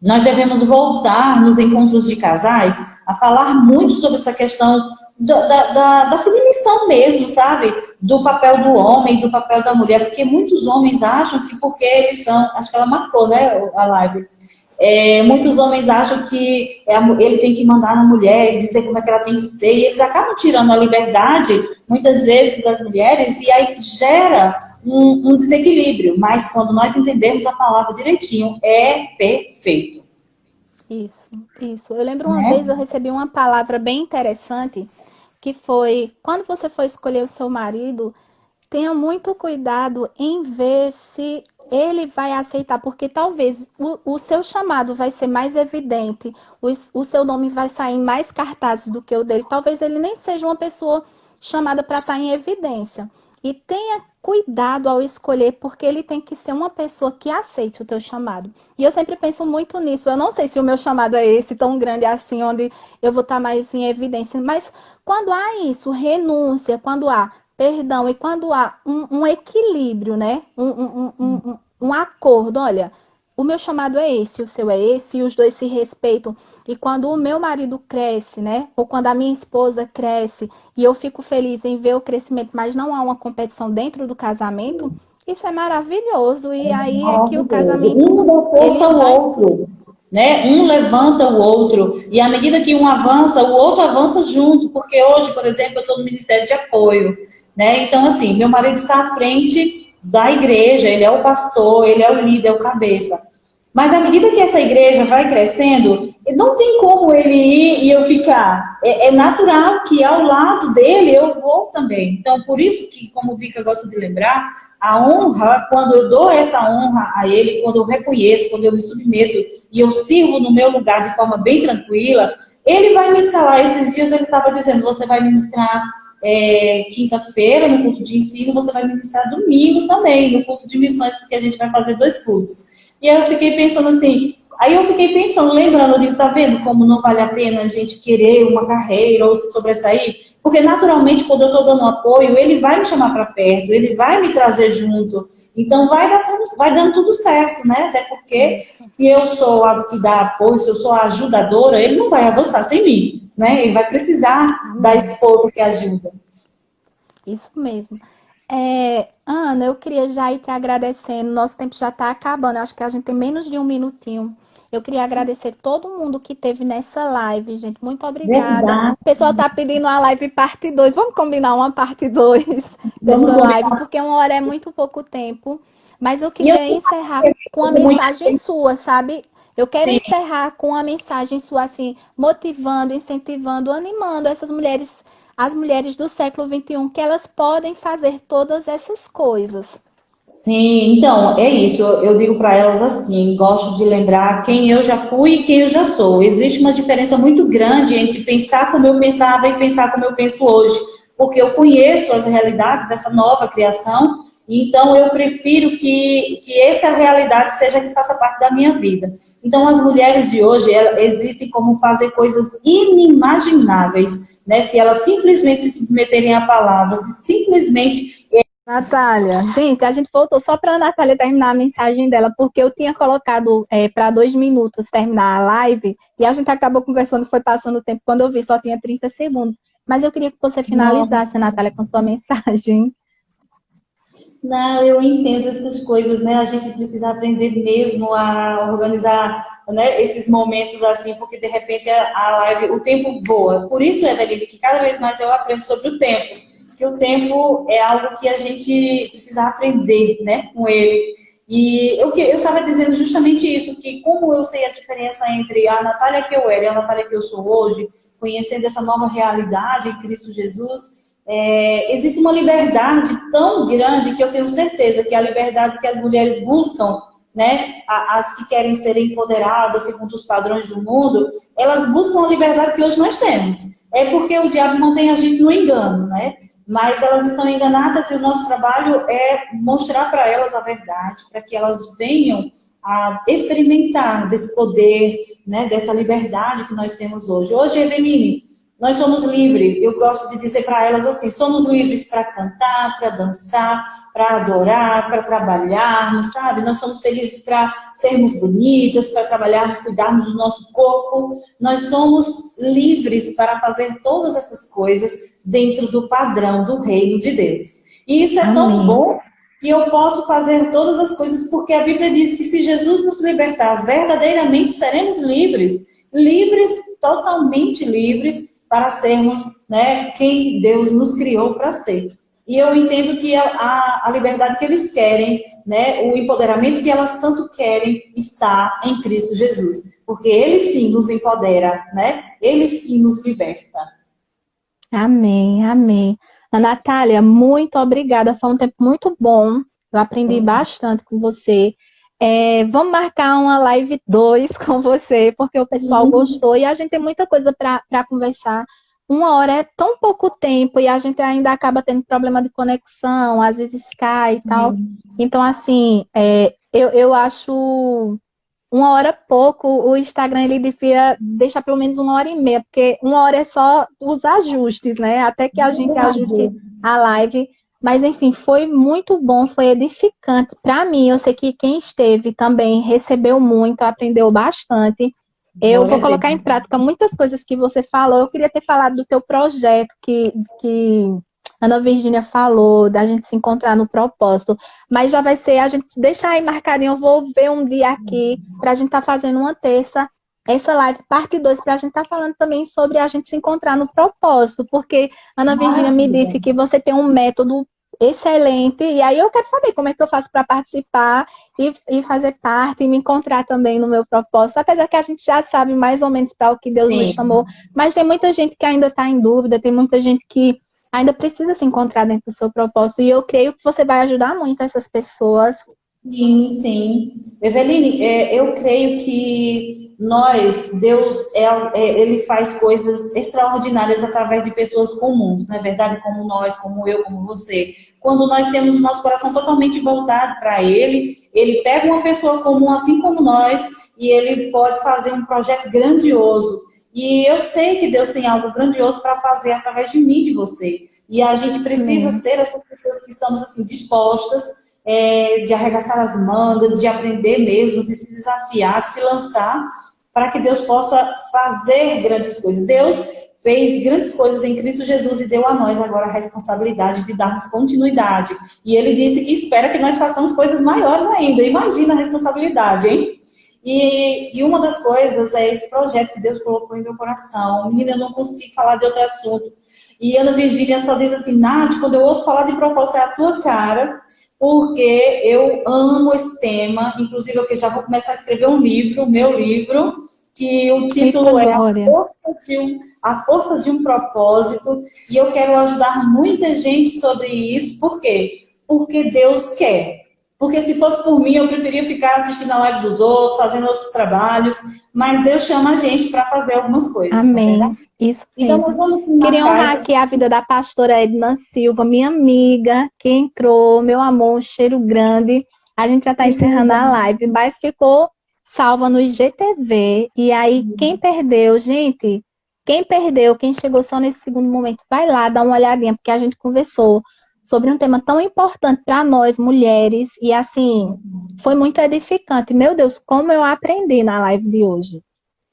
nós devemos voltar nos encontros de casais a falar muito sobre essa questão da submissão mesmo, sabe? Do papel do homem, do papel da mulher, porque muitos homens acham que porque eles são, acho que ela marcou, né, a live, muitos homens acham que ele tem que mandar na mulher e dizer como é que ela tem que ser, e eles acabam tirando a liberdade, muitas vezes, das mulheres, e aí gera um desequilíbrio, mas quando nós entendemos a palavra direitinho, é perfeito. Isso, isso. Eu lembro uma Né? vez eu recebi uma palavra bem interessante, que foi, quando você for escolher o seu marido, tenha muito cuidado em ver se ele vai aceitar, porque talvez o seu chamado vai ser mais evidente, o seu nome vai sair em mais cartazes do que o dele. Talvez ele nem seja uma pessoa chamada para estar em evidência. E tenha cuidado ao escolher, porque ele tem que ser uma pessoa que aceite o teu chamado. E eu sempre penso muito nisso. Eu não sei se o meu chamado é esse, tão grande assim, onde eu vou estar mais em evidência, mas quando há isso, renúncia, quando há perdão, e quando há um equilíbrio, né? Um acordo, olha, o meu chamado é esse, o seu é esse, e os dois se respeitam. E quando o meu marido cresce, né? Ou quando a minha esposa cresce, e eu fico feliz em ver o crescimento, mas não há uma competição dentro do casamento, isso é maravilhoso. E aí é que o Maravilhoso. casamento, Um dá força ele ao vai... outro, né? Um levanta o outro, e à medida que um avança, o outro avança junto, porque hoje, por exemplo, eu estou no Ministério de Apoio, né? Então, assim, meu marido está à frente da igreja, ele é o pastor, ele é o líder, é o cabeça. Mas à medida que essa igreja vai crescendo, não tem como ele ir e eu ficar. É natural que ao lado dele eu vou também. Então, por isso que, como o Vika gosta de lembrar, a honra, quando eu dou essa honra a ele, quando eu reconheço, quando eu me submeto e eu sirvo no meu lugar de forma bem tranquila, ele vai me escalar. Esses dias ele estava dizendo, você vai ministrar quinta-feira no culto de ensino, você vai ministrar domingo também no culto de missões, porque a gente vai fazer 2 cultos. E aí eu fiquei pensando assim, lembrando, eu digo, tá vendo como não vale a pena a gente querer uma carreira ou se sobressair? Porque naturalmente, quando eu estou dando apoio, ele vai me chamar para perto, ele vai me trazer junto. Então vai dando tudo certo, né? Até porque se eu sou a que dá apoio, se eu sou a ajudadora, ele não vai avançar sem mim, né? Ele vai precisar da esposa que ajuda. Isso mesmo. Ana, eu queria já ir te agradecendo. Nosso tempo já está acabando. Eu acho que a gente tem menos de um minutinho. Eu queria agradecer todo mundo que esteve nessa live, gente. Muito obrigada. Verdade. O pessoal está pedindo a live parte 2. Vamos combinar uma parte 2 Vamos dessa live, combinar. porque 1 hora é muito pouco tempo. Mas eu E eu queria encerrar com uma muito mensagem sua, sabe? Eu quero sim. encerrar com uma mensagem sua, assim, motivando, incentivando, animando essas mulheres, as mulheres do século XXI, que elas podem fazer todas essas coisas. Sim, então, é isso. Eu digo para elas assim, gosto de lembrar quem eu já fui e quem eu já sou. Existe uma diferença muito grande entre pensar como eu pensava e pensar como eu penso hoje, porque eu conheço as realidades dessa nova criação, e então eu prefiro que essa realidade seja que faça parte da minha vida. Então, as mulheres de hoje, existem como fazer coisas inimagináveis, né? Se elas simplesmente se submeterem à palavra, se simplesmente Natália, gente, a gente voltou só para a Natália terminar a mensagem dela, porque eu tinha colocado para 2 minutos terminar a live e a gente acabou conversando, foi passando o tempo. Quando eu vi, só tinha 30 segundos. Mas eu queria que você finalizasse, Natália, com sua mensagem. Não, eu entendo essas coisas, né? A gente precisa aprender mesmo a organizar, né, esses momentos assim, porque de repente a live, o tempo voa. Por isso, Eveline, que cada vez mais eu aprendo sobre o tempo, que o tempo é algo que a gente precisa aprender, né, com ele. E eu estava dizendo justamente isso, que como eu sei a diferença entre a Natália que eu era e a Natália que eu sou hoje, conhecendo essa nova realidade em Cristo Jesus, existe uma liberdade tão grande que eu tenho certeza que é a liberdade que as mulheres buscam, né, as que querem ser empoderadas segundo os padrões do mundo, elas buscam a liberdade que hoje nós temos. É porque o diabo mantém a gente no engano, né? Mas elas estão enganadas e o nosso trabalho é mostrar para elas a verdade, para que elas venham a experimentar desse poder, né, dessa liberdade que nós temos hoje. Hoje, Eveline, nós somos livres. Eu gosto de dizer para elas assim, somos livres para cantar, para dançar, para adorar, para trabalharmos, sabe? Nós somos felizes para sermos bonitas, para trabalharmos, cuidarmos do nosso corpo. Nós somos livres para fazer todas essas coisas dentro do padrão do reino de Deus. E isso é tão Amém. bom que eu posso fazer todas as coisas, porque a Bíblia diz que se Jesus nos libertar, verdadeiramente seremos livres, livres, totalmente livres, para sermos, né, quem Deus nos criou para ser. E eu entendo que a liberdade que eles querem, né, o empoderamento que elas tanto querem, está em Cristo Jesus. Porque Ele sim nos empodera, né? Ele sim nos liberta. Amém, amém. Ana Natália, muito obrigada. Foi um tempo muito bom. Eu aprendi bastante com você. Vamos marcar uma live 2 com você, porque o pessoal gostou e a gente tem muita coisa para conversar. Uma hora é tão pouco tempo e a gente ainda acaba tendo problema de conexão, às vezes cai e tal. Então, assim, eu acho uma hora pouco, o Instagram ele devia deixar pelo menos uma hora e meia, porque uma hora é só os ajustes, né? Até que a gente ajuste a live. Mas, enfim, foi muito bom, foi edificante. Para mim, eu sei que quem esteve também recebeu muito, aprendeu bastante. Eu Glória vou a Deus. colocar em prática muitas coisas que você falou. Eu queria ter falado do teu projeto, que Ana Virgínia falou, da gente se encontrar no propósito. Mas já vai ser, a gente deixa aí marcadinho, eu vou ver um dia aqui para a gente estar fazendo uma terça, essa live, parte 2 para a gente estar falando também sobre a gente se encontrar no propósito, porque Ana Virgínia me Maravilha. disse que você tem um método excelente, e aí eu quero saber como é que eu faço para participar e fazer parte e me encontrar também no meu propósito, apesar que a gente já sabe mais ou menos para o que Deus nos Sim. chamou, mas tem muita gente que ainda está em dúvida, tem muita gente que ainda precisa se encontrar dentro do seu propósito, e eu creio que você vai ajudar muito essas pessoas. Sim, sim. Eveline, eu creio que Deus, ele faz coisas extraordinárias através de pessoas comuns, não é verdade? Como nós, como eu, como você. Quando nós temos o nosso coração totalmente voltado para Ele pega uma pessoa comum, assim como nós, e Ele pode fazer um projeto grandioso. E eu sei que Deus tem algo grandioso para fazer através de mim, de você. E a gente precisa Amém. ser essas pessoas que estamos assim dispostas, de arregaçar as mangas, de aprender mesmo, de se desafiar, de se lançar, para que Deus possa fazer grandes coisas. Deus fez grandes coisas em Cristo Jesus e deu a nós agora a responsabilidade de darmos continuidade. E Ele disse que espera que nós façamos coisas maiores ainda. Imagina a responsabilidade, hein? E uma das coisas é esse projeto que Deus colocou em meu coração. Menina, eu não consigo falar de outro assunto. E Ana Virgínia só diz assim, Nath, quando eu ouço falar de propósito é a tua cara, porque eu amo esse tema. Inclusive, eu já vou começar a escrever um livro, o meu livro, que o título Eita é glória. A Força de um Propósito. E eu quero ajudar muita gente sobre isso. Por quê? Porque Deus quer. Porque se fosse por mim, eu preferia ficar assistindo a live dos outros, fazendo outros trabalhos. Mas Deus chama a gente para fazer algumas coisas, não é verdade? Amém. Isso Então, nós mesmo. vamos Queria marcar honrar essa. aqui a vida da pastora Edna Silva, minha amiga, que entrou, meu amor, um cheiro grande. A gente já está Que encerrando linda. a live, mas ficou salva no IGTV. E aí, quem perdeu, gente, quem perdeu, quem chegou só nesse segundo momento, vai lá, dá uma olhadinha, porque a gente conversou sobre um tema tão importante para nós, mulheres, e assim, foi muito edificante. Meu Deus, como eu aprendi na live de hoje.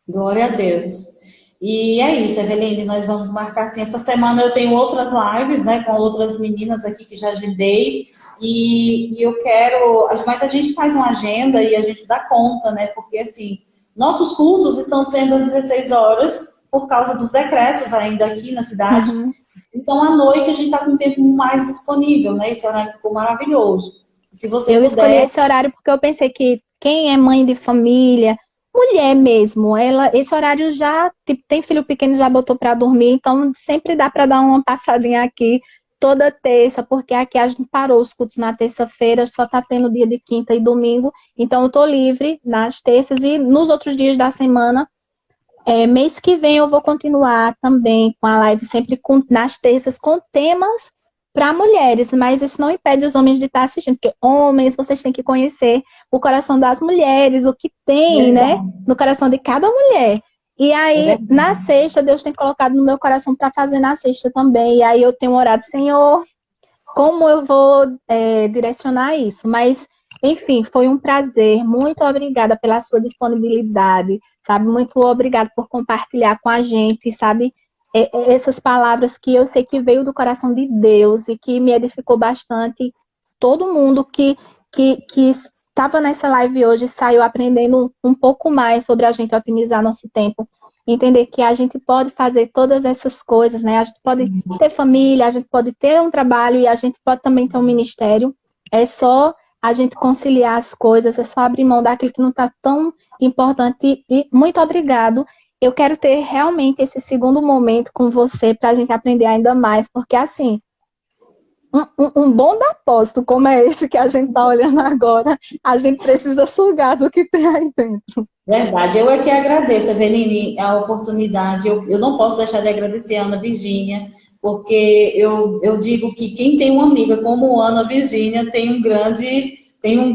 Glória a Deus. E é isso, Eveline, nós vamos marcar assim. Essa semana eu tenho outras lives, né, com outras meninas aqui que já agendei, e eu quero, mas a gente faz uma agenda e a gente dá conta, né, porque assim, nossos cultos estão sendo às 16 horas por causa dos decretos ainda aqui na cidade. Uhum. Então, à noite a gente está com um tempo mais disponível, né, esse horário ficou maravilhoso. Se você Eu escolhi puder, esse horário porque eu pensei que quem é mãe de família, mulher mesmo, esse horário já, tipo, tem filho pequeno, já botou para dormir, então sempre dá para dar uma passadinha aqui toda terça, porque aqui a gente parou os cultos na terça-feira, só tá tendo dia de quinta e domingo, então eu tô livre nas terças e nos outros dias da semana. Mês que vem eu vou continuar também com a live sempre nas terças com temas para mulheres, mas isso não impede os homens de estar assistindo, porque homens, vocês têm que conhecer o coração das mulheres, o que tem, né, verdade, no coração de cada mulher. E é aí, na verdade. sexta, Deus tem colocado no meu coração para fazer na sexta também. E aí eu tenho orado, Senhor, como eu vou direcionar isso? Mas, enfim, foi um prazer. Muito obrigada pela sua disponibilidade, sabe? Muito obrigada por compartilhar com a gente, sabe? Essas palavras que eu sei que veio do coração de Deus e que me edificou bastante. Todo mundo que estava nessa live hoje saiu aprendendo um pouco mais sobre a gente otimizar nosso tempo. Entender que a gente pode fazer todas essas coisas, né? A gente pode ter família, a gente pode ter um trabalho e a gente pode também ter um ministério. É só a gente conciliar as coisas, é só abrir mão daquilo que não está tão importante. E muito obrigado. Eu quero ter realmente esse segundo momento com você para a gente aprender ainda mais, porque assim, um bom depósito como é esse que a gente está olhando agora, a gente precisa sugar do que tem aí dentro. Verdade, eu é que agradeço, Eveline, a oportunidade. Eu não posso deixar de agradecer a Ana Virgínia, porque eu digo que quem tem uma amiga como Ana Virgínia tem um Verdade.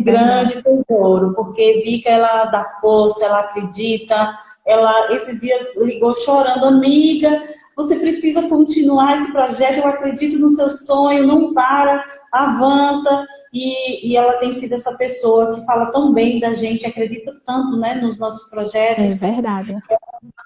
grande tesouro, porque vi que ela dá força, ela acredita. Ela esses dias ligou chorando, amiga, você precisa continuar esse projeto, eu acredito no seu sonho, não para, avança. E ela tem sido essa pessoa que fala tão bem da gente, acredita tanto, né, nos nossos É projetos, verdade.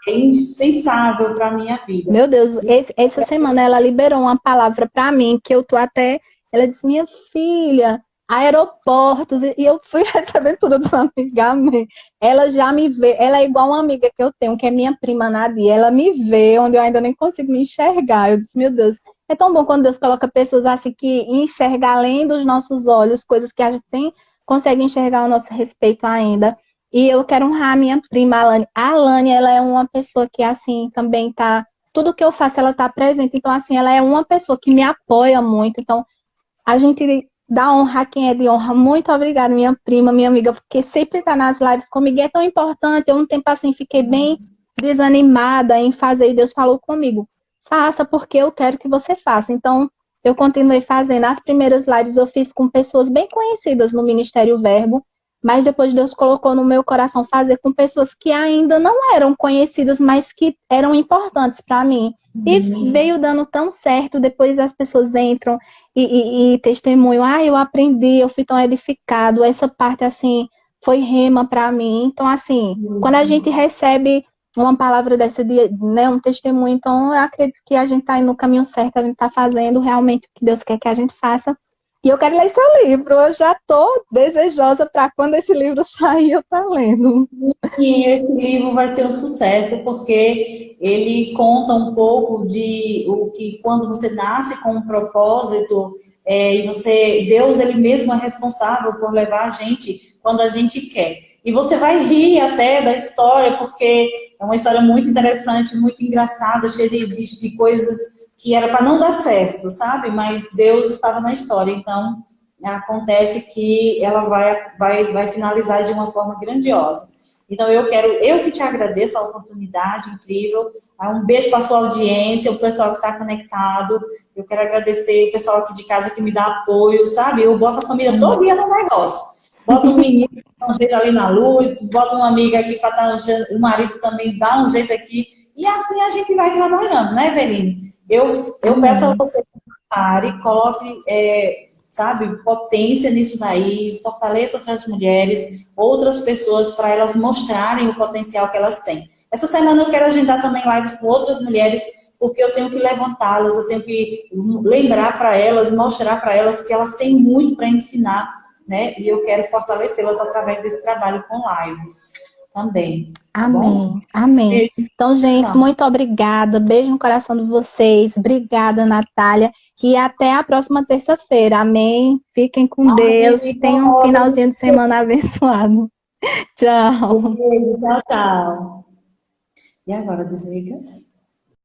é indispensável para a minha vida. Meu Deus, essa semana ela liberou uma palavra para mim que eu tô até. Ela disse: minha filha, aeroportos, e eu fui recebendo tudo dos amigos. Ela já me vê, ela é igual uma amiga que eu tenho, que é minha prima Nadia. Ela me vê onde eu ainda nem consigo me enxergar. Eu disse: meu Deus, é tão bom quando Deus coloca pessoas assim que enxergam além dos nossos olhos, coisas que a gente tem, consegue enxergar ao nosso respeito ainda. E eu quero honrar a minha prima, Alane. A Alane, ela é uma pessoa que, assim, também tá... Tudo que eu faço, ela tá presente. Então, assim, ela é uma pessoa que me apoia muito. Então, a gente dá honra a quem é de honra. Muito obrigada, minha prima, minha amiga, porque sempre tá nas lives comigo. E é tão importante. Eu, um tempo assim, fiquei bem desanimada em fazer. E Deus falou comigo: faça porque eu quero que você faça. Então, eu continuei fazendo. As primeiras lives eu fiz com pessoas bem conhecidas no Ministério Verbo. Mas depois Deus colocou no meu coração fazer com pessoas que ainda não eram conhecidas, mas que eram importantes para mim. E veio dando tão certo, depois as pessoas entram e testemunham: ah, eu aprendi, eu fui tão edificado, essa parte assim foi rema para mim. Então, assim, quando a gente recebe uma palavra dessa, né, um testemunho, então eu acredito que a gente está indo no caminho certo, a gente está fazendo realmente o que Deus quer que a gente faça. E eu quero ler seu livro. Eu já estou desejosa para quando esse livro sair, eu estar lendo. E esse livro vai ser um sucesso, porque ele conta um pouco de o que quando você nasce com um propósito, e Deus ele mesmo é responsável por levar a gente quando a gente quer. E você vai rir até da história, porque é uma história muito interessante, muito engraçada, cheia de coisas que era para não dar certo, sabe? Mas Deus estava na história, então acontece que ela vai finalizar de uma forma grandiosa. Então, eu que te agradeço a oportunidade incrível. Um beijo para a sua audiência, o pessoal que está conectado. Eu quero agradecer o pessoal aqui de casa que me dá apoio, sabe? Eu boto a família todo dia no negócio. Boto um menino que dá um jeito ali na luz, boto uma amiga aqui para dar um jeito, o marido também dá um jeito aqui. E assim a gente vai trabalhando, né, Eveline? Eu peço a você que pare, coloque sabe, potência nisso daí, fortaleça outras mulheres, outras pessoas, para elas mostrarem o potencial que elas têm. Essa semana eu quero agendar também lives com outras mulheres, porque eu tenho que levantá-las, eu tenho que lembrar para elas, mostrar para elas que elas têm muito para ensinar, né? E eu quero fortalecê-las através desse trabalho com lives. também, tá bom? Amém, amém. Beijo, Então, gente, Sandra. muito obrigada. Beijo no coração de vocês. Obrigada, Natália. E até a próxima terça-feira. Amém. Fiquem com Deus. Amém. Tenham um finalzinho de semana abençoado. Tchau. Beijo, tchau, tchau. E agora, desliga.